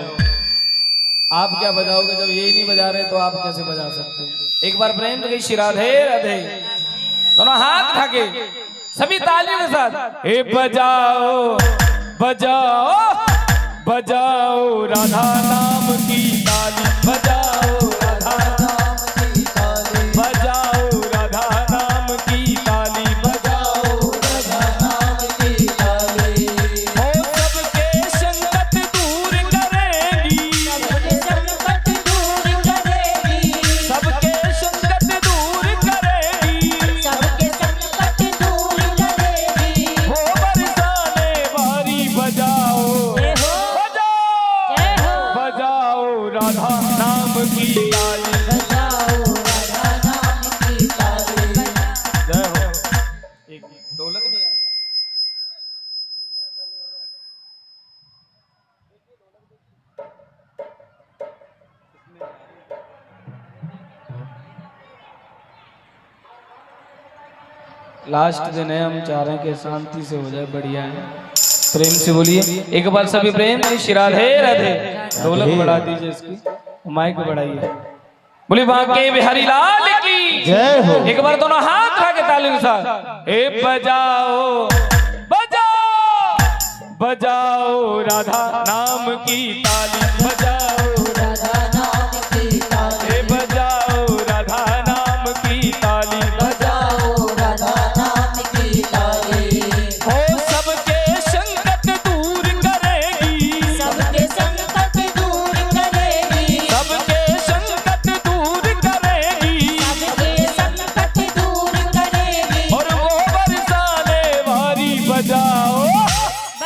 आप क्या बजाओगे जब यही नहीं बजा रहे, तो आप कैसे बजा सकते हैं? एक बार प्रेम से श्री राधे राधे, दोनों हाथ उठा के सभी तालियों के साथ हे बजाओ बजाओ बजाओ राधा नाम की ताली, बजाओ राधा नाम की ताली, बजाओ राधा नाम की ताली, बजाओ राधा नाम की ताली। हो सबके संकट दूर करेगी, सबके संकट दूर करेगी, सबके संकट दूर करेगी, सबके संकट दूर करेगी। हो बरसाने वाली बजाओ, जय हो। बजाओ जय हो। बजाओ राधा नाम की ताली। बजाओ राधा नाम की ताली। जय हो। एक ढोलक नहीं है। लास्ट दिन है, हम चाह रहे हैं कि शांति से हो जाए, बढ़िया है। प्रेम से बोलिए एक बार सभी प्रेम से श्री राधे राधे। ढोलक बढ़ा दीजिए इसकी, माइक बढ़ाइए। बोली बांके बिहारी लाल की जय हो। एक बार दोनों हाथ उठा के तालियों के साथ हे बजाओ बजाओ बजाओ राधा नाम की ताली, बजाओ राधा नाम की ताली। हे बजाओ राधा नाम की ताली, बजाओ राधा नाम की ताली। हो सबके संकट दूर करेगी, सबके संकट दूर करेगी, सबके संकट दूर करेगी, सबके संकट दूर करेगी। और वो बरसाने वाली बजाओ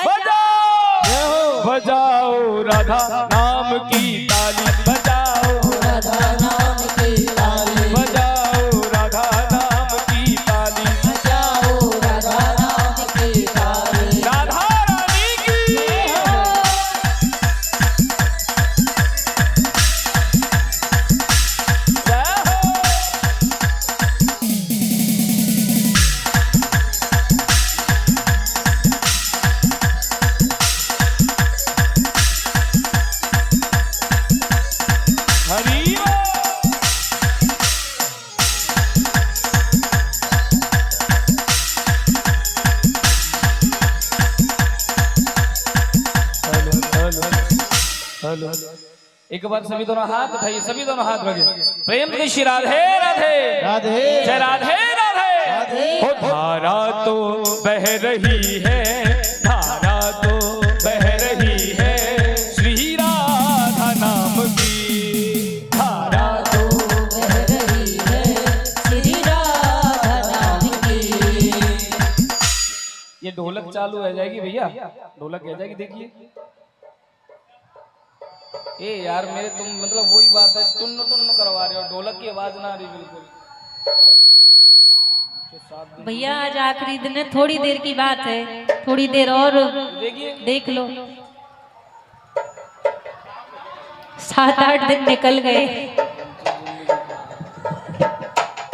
बजाओ बजाओ राधा नाम की ताली, बजाओ राधा नाम की ताली। बजाओ राधा नाम की ताली। बजाओ राधा नाम की ताली। राधा रानी की जय हो। जय हो। हरि बोल। Hello hello. एक बार सभी दोनों हाथ उठाइए, सभी दोनों हाथ रखिए। प्रेम की श्री राधे राधे, राधे जय राधे राधे। राधे। हो धारा तो बह रही है, धारा तो बह रही है श्री राधा नाम की, धारा तो बह रही है श्री राधा नाम की। ये ढोलक चालू हो जाएगी भैया, ढोलक हो जाएगी। देखिए ए यार मेरे, तुम मतलब वही बात है, टुन्न टुन्न करवा रहे हो, ढोलक की आवाज ना आ रही बिल्कुल। भैया आज आखिरी दिन है, थोड़ी देर की बात है, थोड़ी देर और देखिए देख लो। 7-8 दिन निकल गए।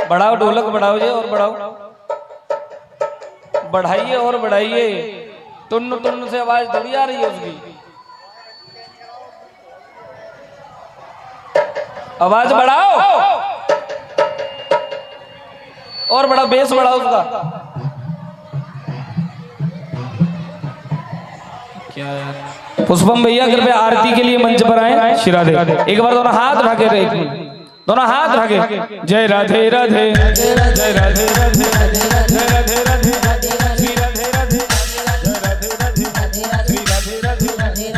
बढ़ाओ ढोलक, बढ़ाओ जी, और बढ़ाओ, बढ़ाइए और बढ़ाइए। टुन्न टुन्न से आवाज थोड़ी आ रही है उसकी, आवाज बढ़ाओ और बड़ा बेस बढ़ाओ उसका। क्या यार। पुष्पम भैया कृपया आरती के लिए मंच पर आए। श्री राधे। एक बार दोनों हाथ उठा के, दोनों हाथ उठा के जय राधे राधे, जय राधे राधे, जय राधे राधे, श्री राधे राधे, जय राधे राधे, श्री राधे राधे, जय राधे राधे, जय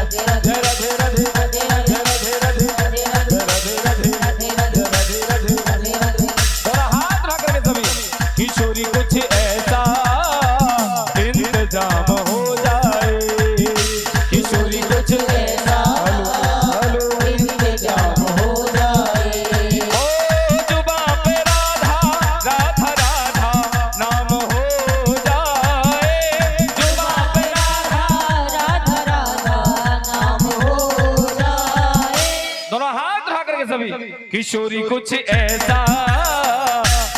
राधे राधे, जय राधे राधे, जय राधे राधे, जय राधे राधे। दोनों हाथ उठा करके सभी किशोरी कुछ ऐसा इंतजाम हो जाए, किशोरी कुछ ऐसा इंतजाम हो जाए। ओ जुबां पे राधा किशोरी कुछ ऐसा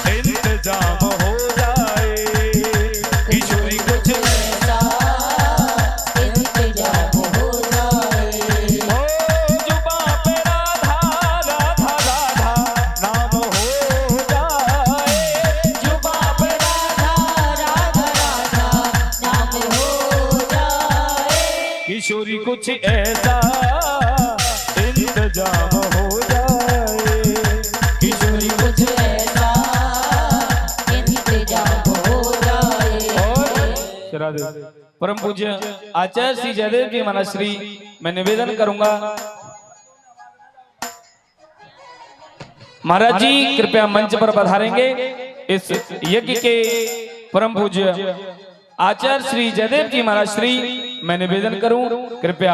इंतजाम हो जाए, किशोरी कुछ ऐसा इंतजाम हो जाए। ओ जुबां पे राधा राधा राधा नाम हो जाए, जुबां पे राधा राधा राधा नाम हो जाए। किशोरी कुछ ऐसा इंतजाम हो जाए, किशोरी कुछ ऐसा इंतजाम हो जाए। परम पूज्य आचार्य श्री जयदेव जी महाराज श्री मैं निवेदन करूंगा, महाराज जी कृपया मंच पर पधारेंगे। इस यज्ञ के परम पूज्य आचार्य श्री जयदेव जी महाराज श्री मैं निवेदन करूं, कृपया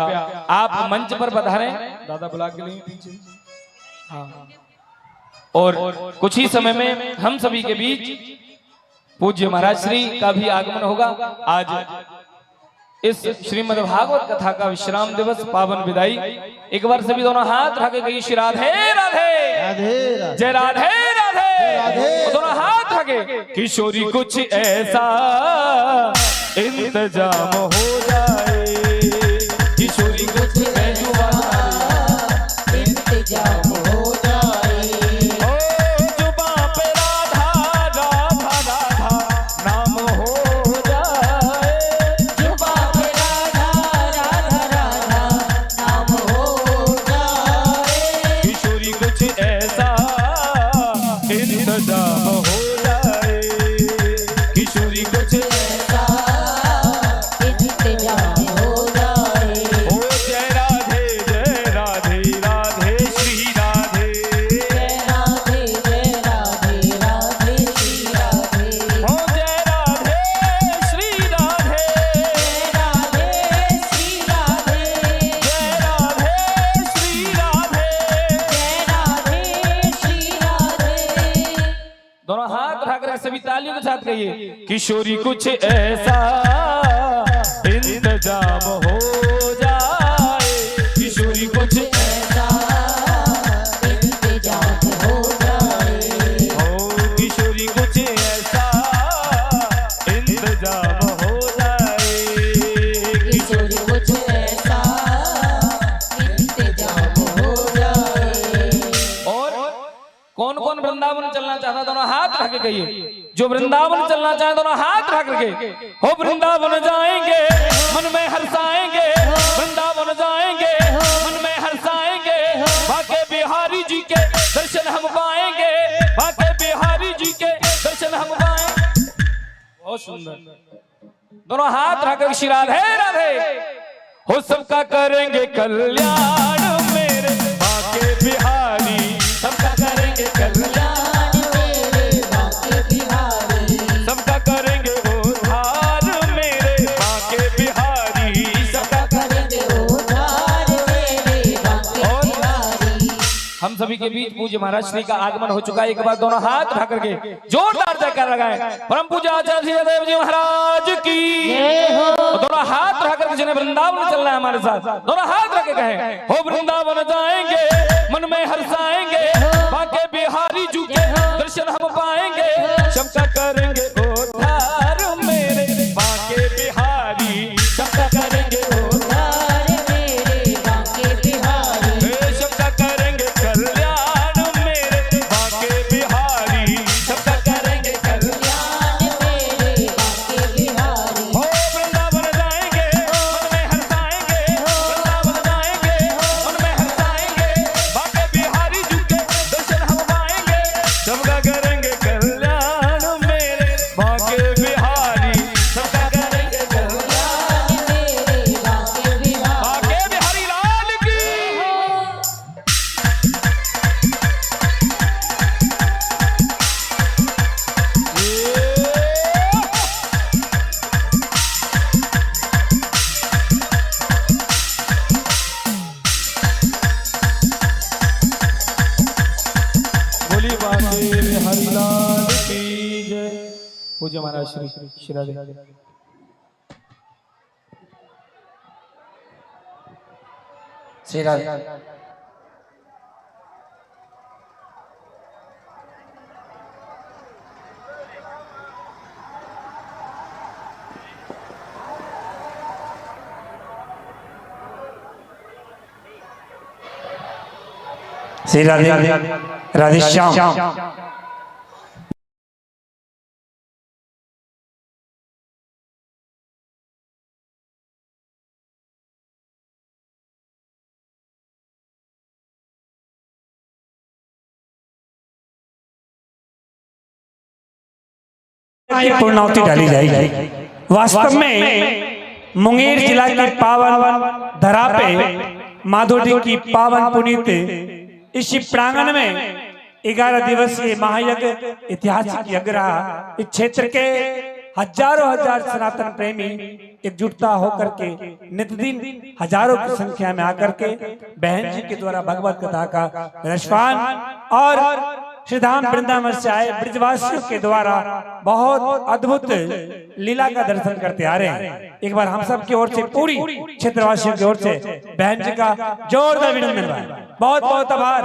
आप मंच पर पधारें। दादा बुला के लिए पीछे। हाँ। और कुछ ही समय में हम सभी के बीच पूज्य महाराज श्री का भी आगमन होगा। आज इस श्रीमद् भागवत कथा का विश्राम दिवस पावन विदाई। एक बार सभी दोनों हाथ उठा के कहिए श्री राधे राधे जय राधे राधे, दोनों हाथ उठा के। किशोरी कुछ ऐसा इंतजाम हो जाए, किशोरी कुछ ऐसा इंतजाम हो जाए। ओ जुबां पे राधा राधा राधा नाम हो जाए, जुबां पे राधा राधा राधा नाम हो जाए। किशोरी कुछ ऐसा इंतजाम हो जाए, किशोरी कुछ ऐसा इंतजाम हो जाए। ओ जय राधे राधे श्री राधे, जय राधे राधे श्री राधे। ओ जय राधे श्री राधे, राधे श्री राधे। जय राधे श्री राधे। जय राधे श्री राधे। दोनों हाथ उठाकर सभी तालियों के साथ कहिए किशोरी कुछ ऐसा इंतजाम हो जाए, किशोरी कुछ ऐसा इंतजाम हो जाए। ओ किशोरी कुछ ऐसा इंतजाम हो जाए, किशोरी कुछ ऐसा इंतजाम हो जाए। और कौन कौन वृंदावन चलना चाहता दोनों हाथ उठा के कहिए, जो वृंदावन चलना चाहे दोनों हाथ उठा करके। हो वृंदावन जाएंगे मन में हर्षाएंगे, वृंदावन जाएंगे मन में हर्षाएंगे, बाके बिहारी जी के दर्शन हम पाएंगे, बाके बिहारी जी के दर्शन हम पाएंगे। बहुत सुंदर, दोनों हाथ उठा कर श्री राधे राधे। हो सबका करेंगे कल्याण मेरे बाके बिहारी, सबका करेंगे कल्याण, मेरे बाके बिहारी। सबका करेंगे उद्धार मेरे बाके बिहारी, सबका। करेंगे उद्धार मेरे बाके बिहारी। हम सभी के बीच पूज्य महाराज श्री का आगमन हो चुका है। एक बार दोनों हाथ उठा करके जोरदार जयकार लगाएं। परम पूज्य आचार्य श्री जयदेव जी महाराज की और दोनों हाथ उठा करके जिन्हें वृंदावन चलना है हमारे साथ, दोनों हाथ रख के कहें हो वृंदावन जाएंगे मन में हर्षाएंगे, बाके बिहारी जी के दर्शन हम पाएंगे, सबका करेंगे उद्धार मेरे बाके बिहारी, सबका करेंगे उद्धार मेरे बाके बिहारी। सबका करेंगे कल्याण मेरे बाके बिहारी, सबका करेंगे कल्याण। मेरे बाके बिहारी। हो वृंदावन जाएंगे मन में हर्षाएंगे, वृंदावन जाएंगे मन में हर्षाएंगे, बाके बिहारी जी के दर्शन हम पाएंगे, सबका करेंगे कल्याण मेरे बाके बिहारी, सबका करेंगे कल्याण। मेरे बाके बिहारी। बाके बिहारी लाल की। बोली बाके बिहारी लाल की जय। पूज्य महाराज श्री श्री राधे। श्री राधे। श्री राधे राधे श्याम। पूर्णावती डाली जाएगी। वास्तव में मुंगेर जिला के पावन धरा पे माधोडी की पावन पुनीत इस प्रांगण में 11 दिवसीय महायज्ञ ऐतिहासिक यज्ञ रहा। इस क्षेत्र के हजारों हजार सनातन प्रेमी एकजुटता होकर के नित्यदिन हजारों की संख्या में आकर के बहन जी के द्वारा भगवत कथा का रसपान और श्रीधाम वृंदावन से आए ब्रजवासियों के द्वारा बहुत अद्भुत लीला का दर्शन करते आ रहे हैं। एक बार हम सब की ओर से, पूरी क्षेत्रवासियों की ओर से बहन जी का जोरदार अभिनंदन, बहुत बहुत आभार,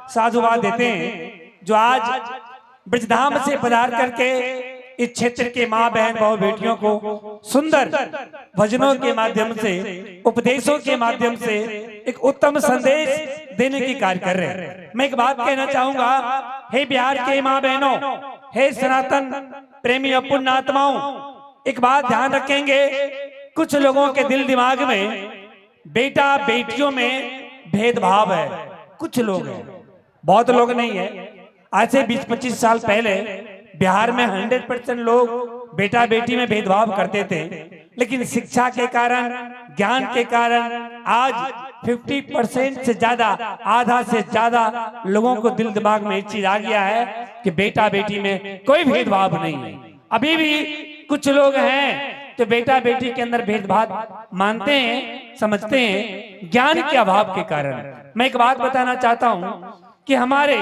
साधुवाद देते हैं जो आज ब्रजधाम से पधार करके इस क्षेत्र के माँ बहन बहु बेटियों को सुंदर भजनों के माध्यम से, उपदेशों के माध्यम से एक उत्तम संदेश देने की कार्य कर रहे हैं। मैं एक बात कहना चाहूंगा, हे बिहार के माँ बहनों, हे सनातन प्रेमी अपुण्य आत्माओं, एक बात ध्यान रखेंगे, कुछ लोगों के दिल दिमाग में बेटा बेटियों में भेदभाव है। कुछ लोग हैं, बहुत लोग नहीं है। आज से 20-25 साल पहले बिहार में 100% लोग बेटा बेटी में भेदभाव करते थे, लेकिन शिक्षा के कारण, ज्ञान के कारण आज 50% से ज्यादा, आधा से ज्यादा लोगों को दिल दिमाग में एक चीज आ गया है कि बेटा बेटी में कोई भेदभाव नहीं है। अभी भी कुछ लोग हैं जो बेटा बेटी के अंदर भेदभाव मानते हैं, समझते हैं, ज्ञान के अभाव के कारण। मैं एक बात बताना चाहता हूँ कि हमारे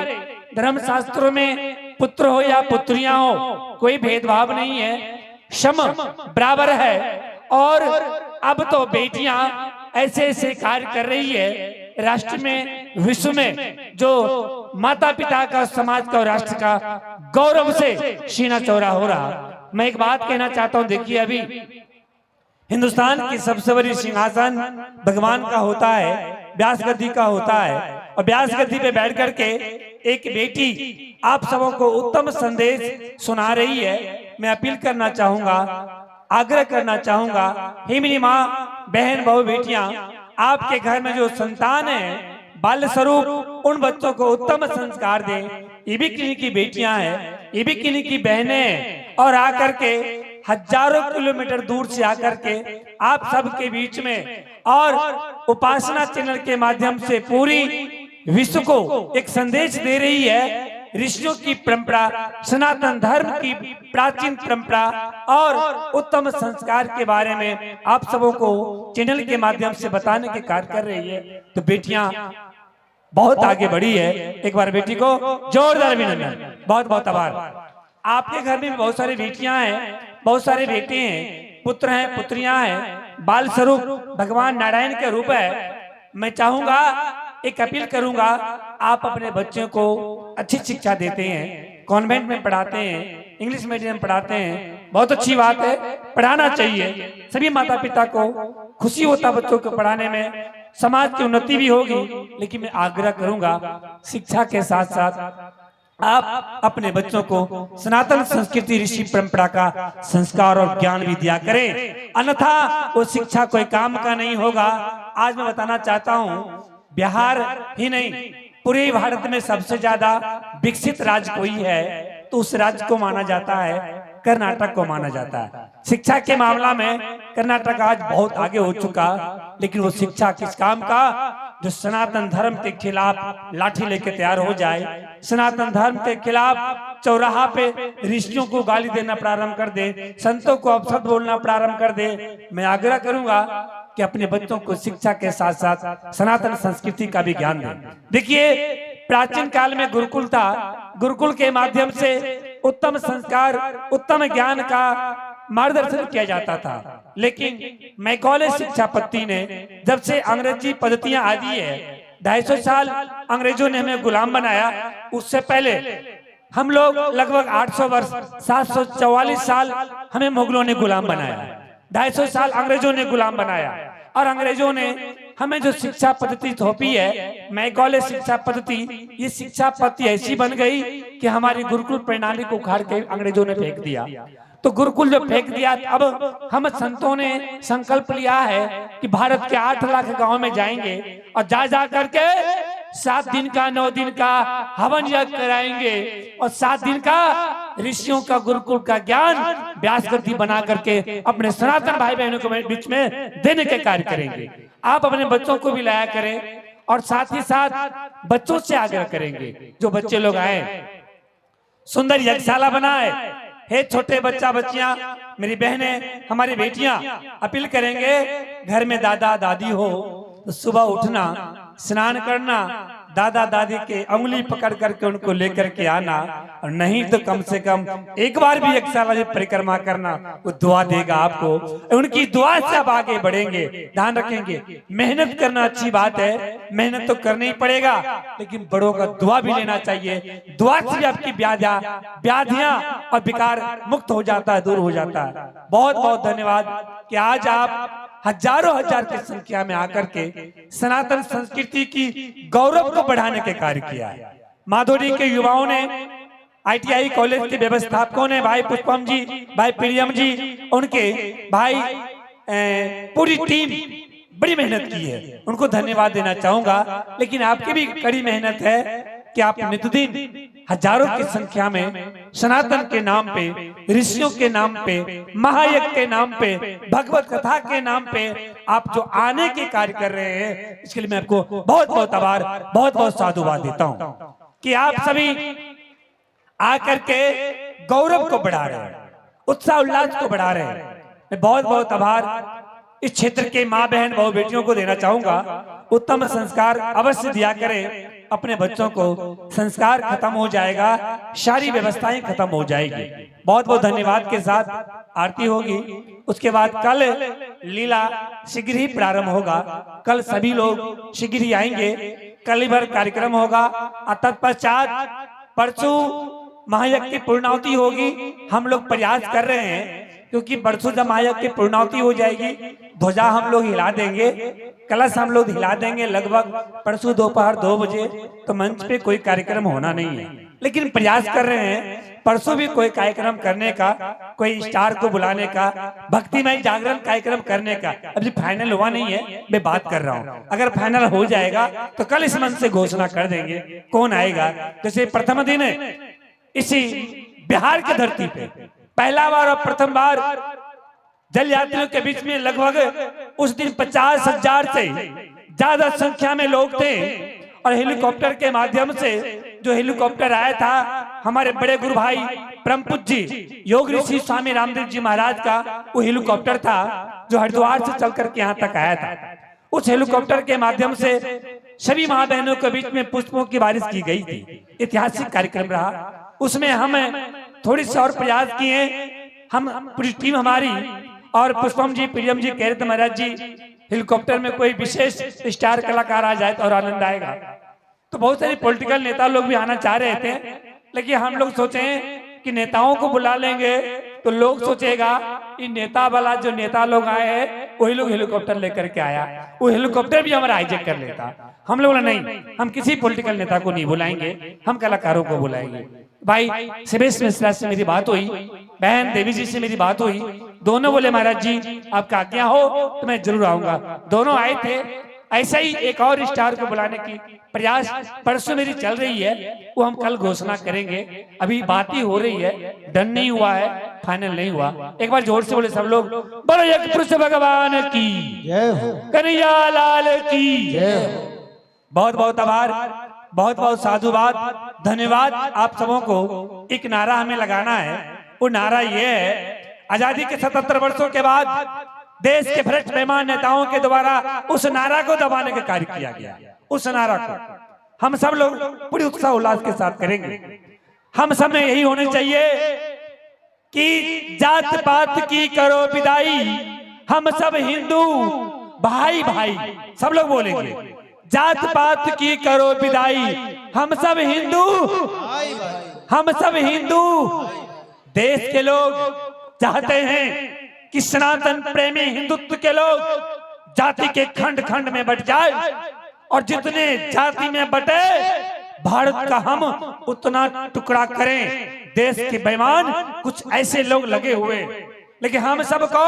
धर्म शास्त्रों में पुत्र हो या पुत्रियां हो, कोई भेदभाव नहीं है, सम बराबर है। और अब तो बेटियां ऐसे ऐसे कार्य कर रही है राष्ट्र में, विश्व में, जो माता पिता का, समाज का और राष्ट्र का गौरव से सीना चौड़ा हो रहा। मैं एक बात कहना चाहता हूं, देखिए अभी हिंदुस्तान की सबसे बड़ी सिंहासन भगवान का होता है, व्यास गद्दी का होता है, और व्यास गद्दी पे बैठ करके एक बेटी आप सबों को उत्तम संदेश सुना रही है। मैं अपील करना चाहूंगा, आग्रह करना चाहूंगा, हे मेरी माँ बहन बहु बेटियां, आपके घर में जो संतान है बाल स्वरूप, उन बच्चों को उत्तम संस्कार दें। ये भी किन्हीं की बेटियां हैं, ये भी किन्हीं की बहनें हैं, और आकर के हजारों किलोमीटर दूर से आकर के आप सबके बीच में और उपासना चैनल के माध्यम से पूरी विश्व को एक संदेश दे रही है। ऋषियों की परंपरा, सनातन धर्म की प्राचीन परंपरा और उत्तम संस्कार के बारे में आप सबों को चैनल के माध्यम से बताने के कार्य कर रही है। तो बेटियां बहुत आगे बढ़ी है। एक बार बेटी को जोरदार अभिनंदन, बहुत बहुत आभार। आपके घर में भी बहुत सारी बेटियां हैं, बहुत सारे बेटे हैं, पुत्र हैं, पुत्रियां हैं, बाल स्वरूप भगवान नारायण के रूप है। मैं चाहूंगा, एक अपील करूंगा, आप अपने बच्चों को अच्छी शिक्षा देते हैं, कॉन्वेंट में पढ़ाते हैं, इंग्लिश मीडियम पढ़ाते हैं, बहुत अच्छी बात है, पढ़ाना चाहिए। सभी माता पिता को खुशी होता बच्चों को पढ़ाने में, समाज की उन्नति भी होगी। लेकिन मैं आग्रह करूंगा, शिक्षा के साथ साथ आप अपने बच्चों को सनातन संस्कृति, ऋषि परंपरा का संस्कार और ज्ञान भी दिया करें, अन्यथा वो शिक्षा कोई काम का नहीं होगा। आज मैं बताना चाहता हूँ, बिहार ही नहीं पूरे भारत में सबसे ज्यादा विकसित राज्य कोई है तो उस राज्य को माना जाता है कर्नाटक को माना जाता है। शिक्षा के मामला में कर्नाटक आज बहुत आगे हो चुका, लेकिन वो शिक्षा किस काम का, जो सनातन धर्म के खिलाफ लाठी लेके तैयार हो जाए, सनातन धर्म के खिलाफ चौराहा पे ऋषियों को गाली देना प्रारंभ कर दे, संतों को अपशब्द बोलना प्रारंभ कर दे। मैं आग्रह करूंगा कि अपने बच्चों को शिक्षा के साथ साथ सनातन संस्कृति का भी ज्ञान दें। देखिए, प्राचीन काल में गुरुकुल था, गुरुकुल के माध्यम से उत्तम संस्कार, उत्तम ज्ञान का मार्गदर्शन किया जाता था। लेकिन मैकॉले शिक्षा पद्धति ने जब से अंग्रेजी पद्धतियां आ दी है, 250 साल अंग्रेजों ने हमें गुलाम बनाया। उससे पहले हम लोग लगभग 800 वर्ष, 744 साल हमें मुगलों ने गुलाम बनाया, 250 साल अंग्रेजों ने गुलाम बनाया, और अंग्रेजों ने हमें जो शिक्षा पद्धति थोपी है, मैं कॉलेज शिक्षा पद्धति, ये शिक्षा पद्धति ऐसी बन गई कि हमारी गुरुकुल प्रणाली को उखाड़ के अंग्रेजों ने फेंक दिया। तो गुरुकुल जो फेंक दिया, अब हम संतों ने संकल्प लिया है कि भारत के 8 लाख गांव में जाएंगे और जा करके 7 दिन का 9 दिन का हवन यज्ञ कराएंगे और 7 दिन का ऋषियों का गुरुकुल का ज्ञान व्यास गद्दी बना करके अपने सनातन भाई बहनों के बीच में देने के कार्य करेंगे। आप अपने बच्चों को भी लाया करें और साथ ही साथ बच्चों से आग्रह करेंगे, जो बच्चे लोग आए सुंदर यज्ञशाला बनाए। हे छोटे बच्चा बच्चियां, मेरी बहनें, हमारी बेटियां, अपील करेंगे घर में दादा दादी हो तो सुबह उठना, स्नान करना, दादा दादी के उंगली पकड़ करके उनको लेकर के आना, और नहीं तो कम से कम एक बार भी यज्ञशाला में परिक्रमा करना, वो दुआ देगा आपको। उनकी दुआ से आप आगे बढ़ेंगे। ध्यान रखेंगे, मेहनत करना अच्छी बात है, मेहनत तो करना ही पड़ेगा, लेकिन बड़ों का दुआ भी लेना चाहिए। दुआ से आपकी व्याधियां और विकार मुक्त हो जाता है, दूर हो जाता है। बहुत बहुत धन्यवाद कि आज आप हजारों हजार की संख्या में आकर के सनातन संस्कृति की गौरव को बढ़ाने के कार्य किया है। माधुरी के युवाओं ने, ITI कॉलेज के व्यवस्थापकों ने, भाई पुष्पम जी, भाई प्रियम जी, उनके भाई पूरी टीम बड़ी मेहनत की है, उनको धन्यवाद देना चाहूंगा। लेकिन आपकी भी कड़ी मेहनत है कि आप नित्यदिन हजारों की संख्या में सनातन के नाम पे, ऋषियों के नाम पे, महायज्ञ के नाम पे, भगवत कथा के नाम पे आप जो आने के कार्य कर रहे हैं, इसके लिए मैं आपको बहुत बहुत आभार, बहुत बहुत साधुवाद देता हूं कि आप सभी आकर के गौरव को बढ़ा रहे हैं, उत्साह उल्लास को बढ़ा रहे हैं। मैं बहुत बहुत आभार इस क्षेत्र के माँ बहन बहु बेटियों को देना चाहूंगा। उत्तम संस्कार अवश्य दिया करें अपने बच्चों को, संस्कार खत्म हो जाएगा, सारी व्यवस्थाएं खत्म हो जाएगी। बहुत बहुत धन्यवाद के साथ आरती होगी, उसके बाद कल लीला शीघ्र ही प्रारंभ होगा। कल सभी लोग शीघ्र ही आएंगे, कल भर कार्यक्रम होगा। तत्पश्चात परसों महायज्ञ की पूर्णाहुति होगी। हम लोग प्रयास कर रहे हैं क्योंकि परसों जब महायज्ञ की पूर्णाहुति हो जाएगी, ध्वजा हम लोग हिला देंगे, कलश हम लोग हिला देंगे लगभग परसों दोपहर 2 बजे। तो मंच पे कोई कार्यक्रम होना नहीं है, लेकिन प्रयास कर रहे हैं परसों भी कोई कार्यक्रम करने का, कोई स्टार को बुलाने का, भक्तिमय जागरण कार्यक्रम करने का। अभी फाइनल हुआ नहीं है, मैं बात कर रहा हूँ। अगर फाइनल हो जाएगा तो कल इस मंच से घोषणा कर देंगे कौन आएगा। जैसे प्रथम दिन इसी बिहार की धरती पे पहला बार और प्रथम बार जल यात्रियों के बीच में लगभग उस दिन 50,000 से ज्यादा संख्या में लोग थे, और हेलीकॉप्टर के माध्यम से जो हेलीकॉप्टर आया था हमारे बड़े गुरु भाई परम पूज्य योग ऋषि स्वामी रामदेव जी महाराज का, वो हेलीकॉप्टर था जो हरिद्वार से चल करके यहाँ तक आया था। उस हेलीकॉप्टर के माध्यम से सभी माँ बहनों के बीच में पुष्पों की बारिश की गई थी। ऐतिहासिक कार्यक्रम रहा, उसमें हम थोड़ी सी और प्रयास किए। हम पूरी टीम हमारी और पुष्पम जी, प्रियम जी, कह रहे थे महाराज जी हेलीकॉप्टर में कोई विशेष स्टार कलाकार आ जाए तो और आनंद आएगा। तो बहुत सारे पॉलिटिकल नेता लोग भी आना चाह रहे थे, लेकिन हम लोग सोचे कि नेताओं को बुला लेंगे तो लोग सोचेगा कि नेता वाला जो नेता लोग आए हैं वही लोग हेलीकॉप्टर लेकर के आया, वो हेलीकॉप्टर भी हमारा हाईजैक कर लेता। हम लोग नहीं, हम किसी पॉलिटिकल नेता को नहीं बुलाएंगे, हम कलाकारों को बुलाएंगे। भाई शिवेश मिश्रा से मेरी बात हुई, बहन देवी जी से मेरी बात हुई, दोनों बोले महाराज जी आपका आज्ञा हो तो मैं जरूर आऊंगा। दोनों आए थे। ऐसा ही एक और स्टार को बुलाने की प्रयास परसों मेरी चल रही है, वो हम कल घोषणा करेंगे। अभी बात ही हो रही है, डन नहीं हुआ है, फाइनल नहीं हुआ। एक बार जोर से बोले सब लोग, बोलो यज्ञ पुरुष भगवान की जय हो, कन्हैया लाल की जय हो। बहुत बहुत आभार, बहुत बहुत साधुवाद, धन्यवाद। आप सबों को एक नारा हमें लगाना है। वो नारा ये है, आजादी के 77 वर्षों के बाद देश के भ्रष्ट बेईमान नेताओं के द्वारा उस नारा को दबाने का कार्य किया गया। उस नारा को हम सब लोग पूरी उत्साह उल्लास के साथ करेंगे। हम सब में यही होनी चाहिए कि जात पात की करो विदाई, हम सब हिंदू भाई भाई, सब लोग बोलेंगे जात पात की करो विदाई, हम सब हिंदू, हम सब हिंदू। देश के लोग चाहते हैं कि सनातन प्रेमी हिंदुत्व के लोग जाति के खंड खंड में बट जाए और जितने जाति में बटे भारत का हम उतना टुकड़ा करें। देश के बेईमान कुछ ऐसे लोग लगे हुए, लेकिन हम सबको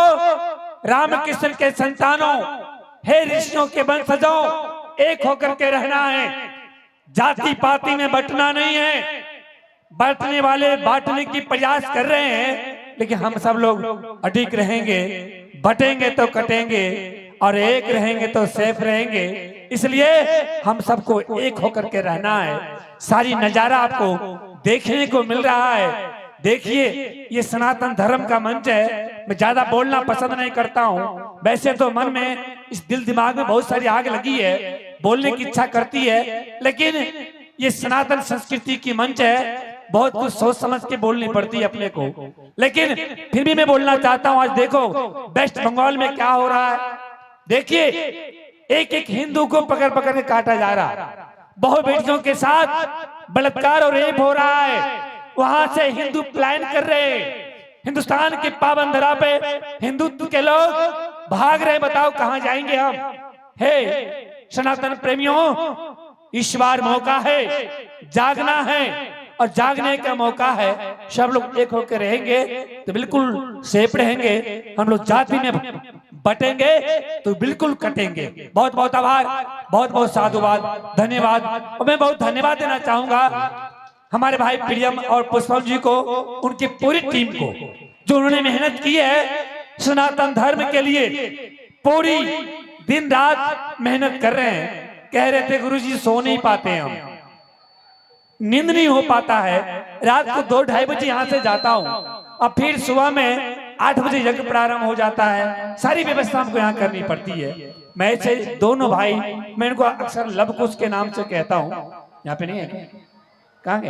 रामकृष्ण के संतानों, हे ऋषियों के वंशजों, एक होकर के रहना है। जाति पाति में बंटना नहीं है। बांटने वाले बांटने की प्रयास कर रहे हैं, लेकिन हम सब लोग अडिग रहेंगे। बटेंगे तो कटेंगे और एक रहेंगे तो सेफ रहेंगे। इसलिए हम सबको एक होकर के रहना है। सारी नजारा आपको देखने को मिल रहा है। देखिए, ये सनातन धर्म का मंच है। मैं ज्यादा बोलना पसंद नहीं करता हूँ। वैसे तो मन में, इस दिल दिमाग में बहुत सारी आग लगी है, बोलने की इच्छा करती है, लेकिन ये सनातन संस्कृति की मंच है। बहुत कुछ सोच समझ के बोलनी पड़ती है अपने को, लेकिन फिर भी मैं बोलना चाहता हूँ। आज देखो वेस्ट बंगाल में क्या हो रहा है। देखिए, एक एक हिंदू को पकड़ पकड़ के काटा जा रहा है। बहु बेटियों के साथ बलात्कार और रेप हो रहा है। वहां से हिंदू प्लान कर रहे हैं। हिंदुस्तान के पावन धरा पे हिंदुत्व के लोग भाग रहे। बताओ कहां जाएंगे हम? हे सनातन प्रेमियों, इस बार मौका है, जागना है और जागने का मौका है। सब लोग एक होकर रहेंगे तो बिल्कुल सेफ रहेंगे। हम लोग जाति में बटेंगे तो बिल्कुल कटेंगे। बहुत बहुत आभार, बहुत बहुत साधुवाद, धन्यवाद। और मैं बहुत धन्यवाद देना चाहूंगा हमारे भाई प्रियम और पुष्पम जी को, उनकी पूरी टीम को, जो उन्होंने मेहनत की है सनातन धर्म के लिए। पूरी दिन रात मेहनत कर रहे हैं। कह रहे थे गुरुजी सो नहीं पाते हैं, हम नींद नहीं हो पाता है। रात को 2-2:30 बजे यहाँ से जाता हूँ और फिर सुबह में 8 बजे यज्ञ प्रारंभ हो जाता है। सारी व्यवस्था हमको यहाँ करनी पड़ती है। मैं से दोनों भाई, मैं इनको अक्सर लव कुश के नाम से कहता हूँ। यहाँ पे नहीं है, कहाँ गए?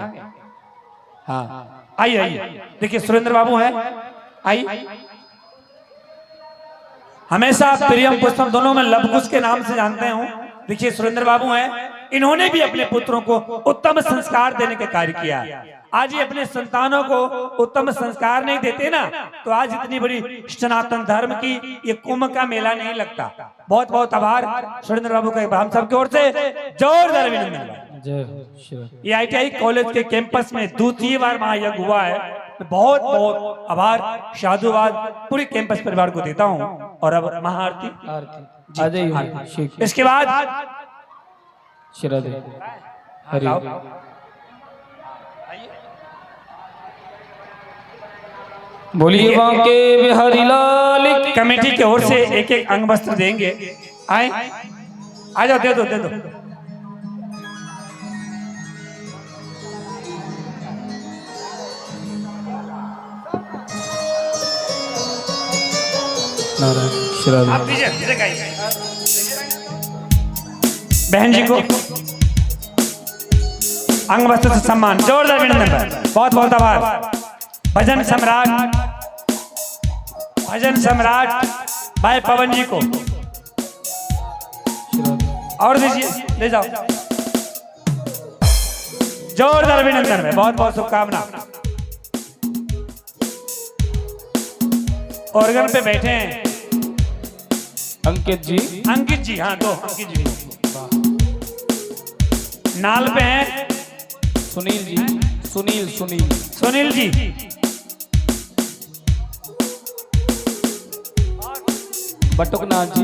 हाँ, आइए आइए। देखिए सुरेंद्र बाबू है, आइए। हमेशा प्रियम पुष्पम दोनों में लव कुश के नाम से जानते हूँ। देखिए सुरेंद्र बाबू हैं, इन्होंने भी अपने पुत्रों को उत्तम संस्कार देने का कार्य किया। आज ये अपने संतानों को उत्तम संस्कार नहीं देते ना, तो आज इतनी बड़ी सनातन धर्म की ये कुंभ का मेला नहीं लगता। बहुत बहुत आभार सुरेंद्र बाबू का हम सबकी ओर से जोरदार अभिनंदन। ये ITI कॉलेज के कैंपस में दूसरी बार महायज्ञ हुआ है। बहुत बहुत आभार, साधुवाद पूरे कैंपस परिवार को देता हूँ। और अब महाआरती, इसके बाद हरि बोलिए बांके बिहारी लाल की। कमेटी की ओर से एक एक अंग वस्त्र देंगे। आए, आ जाओ, दे दो दे दो। आप दीजिए, बहन जी को अंग वस्त्र से सम्मान, जोरदार अभिनंदन। बहुत बहुत आभार। भजन सम्राट भाई पवन जी को और दीजिए, ले जाओ। जोरदार अभिनंदन में बहुत बहुत शुभकामना। ऑर्गन पे बैठे हैं अंकित जी, हाँ दो अंकित जी। नाल पे हैं सुनील जी, सुनील जी। मटुकनाथ जी।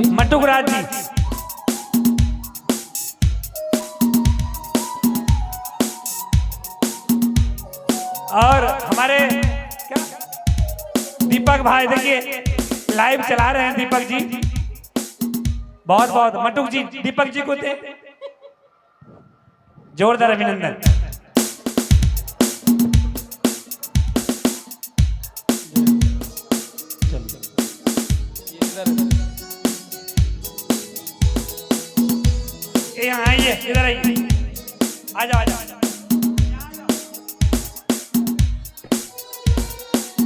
और हमारे क्या दीपक भाई, देखिए लाइव चला रहे हैं दीपक जी। बहुत बहुत मटुक जी, दीपक जी को दे जोरदार अभिनंदन। यहाँ आइए, इधर आइए, आ जाओ आ जाओ।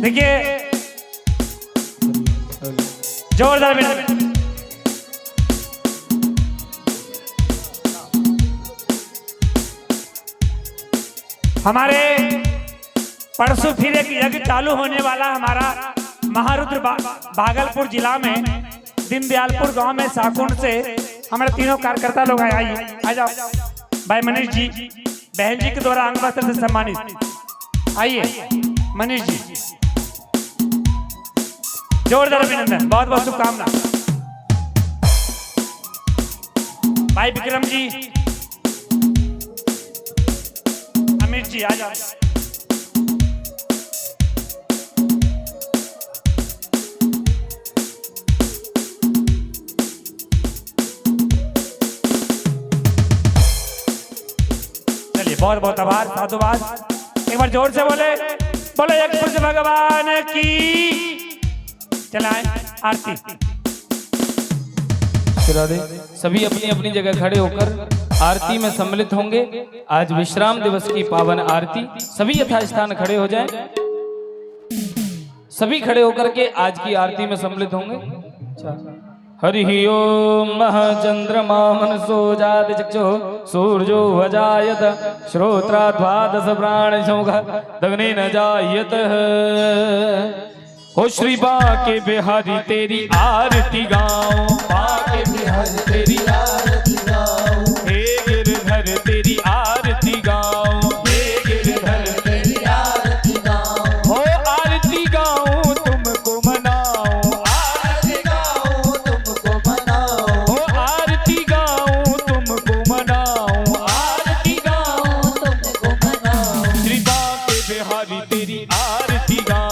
देखिए जोरदार अभिनंदन। हमारे परसों फिर एक यज्ञ चालू होने वाला हमारा महारुद्र भागलपुर जिला में दीनदयालपुर गांव में साकुंड से हमारे तीनों कार्यकर्ता लोग आए। आइए आ जाओ। भाई मनीष जी बहन जी के द्वारा अंग वस्त्र से सम्मानित। आइए मनीष जी, जोरदार अभिनंदन, बहुत बहुत शुभकामना। भाई विक्रम जी, अमित जी आ जाओ। चलिए बहुत बहुत आभार, साधुवाद। एक बार जोर से बोले, बोले एक पुरुष भगवान की। चलाएं आरती। राधे। सभी अपनी अपनी जगह खड़े होकर आरती में सम्मिलित होंगे। आज विश्राम दिवस की पावन आरती, सभी यथास्थान खड़े हो जाएं। सभी खड़े होकर के आज की आरती में सम्मिलित होंगे। हरि ओम चंद्रमा मनसो जात चक्षु सूर्यो अजायत श्रोत्रा द्वादश प्राणशोघ दग्ने न जायत। हो श्री बाके बिहारी तेरी आरती गाऊं, बाके बिहारी तेरी आरती गाऊं। हे गिरधर तेरी आरती गाऊं, हे गिरधर तेरी आरती गाऊं। हो आरती गाऊं तुमको मनाऊं, आरती गाऊं तुमको मनाऊं। हो आरती गाऊं तुमको मनाऊं, आरती गाऊं तुमको मनाऊं। श्री बाके बिहारी तेरी आरती गाऊं,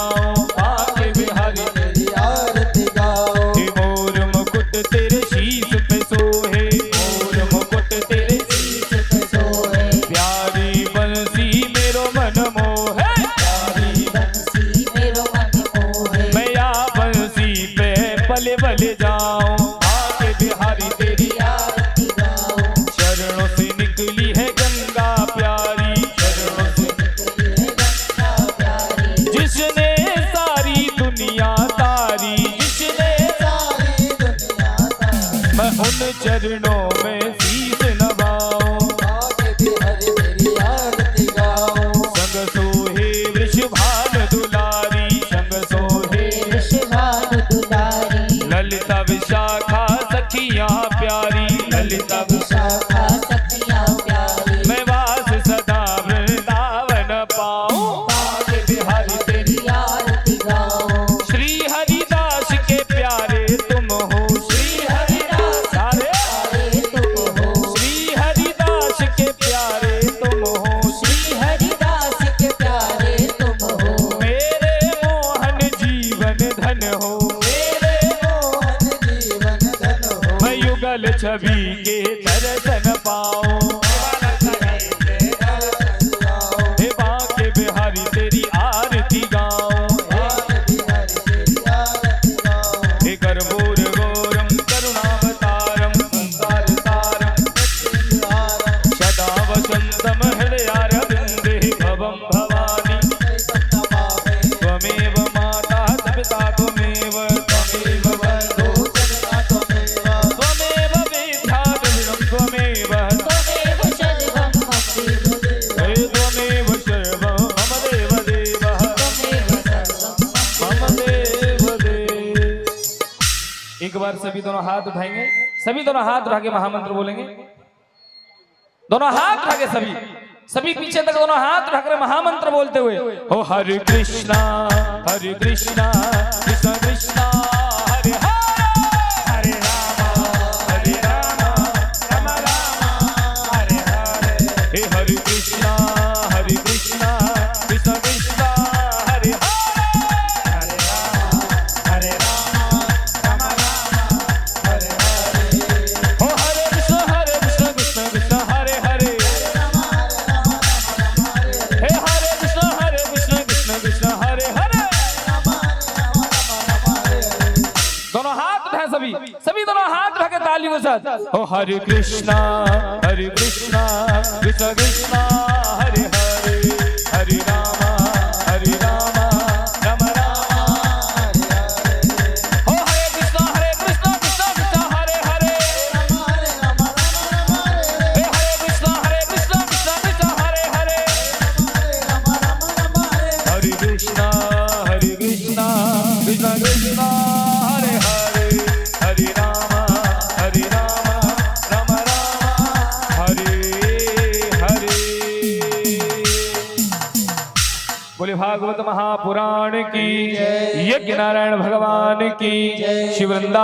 भले जाऊं आके बिहारी तेरी आरती गाऊं। शरणों से निकली है गंगा प्यारी, शरणों से निकली है गंगा प्यारी। जिसने सारी दुनिया तारी, जिसने सारी दुनिया तारी। मैं उन चरणों में शीश नवाऊं, आके बिहारी तेरी आरती गाऊं। संग सोहे वृषभान दुलारी, संग सोहे वृषभान दुलारी। ललिता विशाखा सखियां प्यारी, ललिता विशाखा सखियां प्यारी। मैं वास सदा वृंदावन पाऊं, आके बिहारी तेरी आरती गाऊं। श्री हरिदास के प्यारे तुम हो, श्री हरिदास प्यारे तुम हो। श्री हरिदास के प्यारे तुम हो, श्री हरिदास के प्यारे तुम हो। मेरे मोहन जीवन धन हो, युगल छवि के दर्शन पाऊं। हे बाके बिहारी तेरी आरती गाऊं, हे कर्पूर गौरम करुणावतारम संसार सारम सदा वसंतम हृदयारविंदे भवं भवानी। त्वमेव माता पिता त्वमेव, त्वमेव बन्धु त्वमेव विद्या द्रविणं त्वमेव, त्वमेव सर्वं मम देवदेवः, त्वमेव सर्वं मम देवदेव। एक बार सभी दोनों हाथ उठाएंगे, सभी दोनों हाथ उठा के महामंत्र बोलेंगे। दोनों हाथ उठा के सभी पीछे तक दोनों हाथ उठाकर महामंत्र बोलते हुए, हो हरे कृष्णा कृष्ण कृष्णा हरे हरे राम राम राम हरे हरे। हे हरे कृष्णा कृष्ण कृष्ण हरे हरे राम राम हरे हरे। हो हरे कृष्ण कृष्ण कृष्ण हरे हरे। हे हरे कृष्ण कृष्ण हरे हरे। दोनों हाथ उठाए सभी दोनों हाथ उठा के तालियों के साथ, हो हरे कृष्णा कृष्ण कृष्ण हरे हरे। हरे राम राम राम हरे हरे। हो हरे कृष्ण कृष्ण कृष्ण हरे हरे। हे हरे कृष्ण कृष्ण कृष्ण हरे हरे। हरे कृष्ण कृष्ण कृष्ण हरे हरे। हरे बोले भागवत महापुराण की, यज्ञ नारायण भगवान की, शिव वृंदा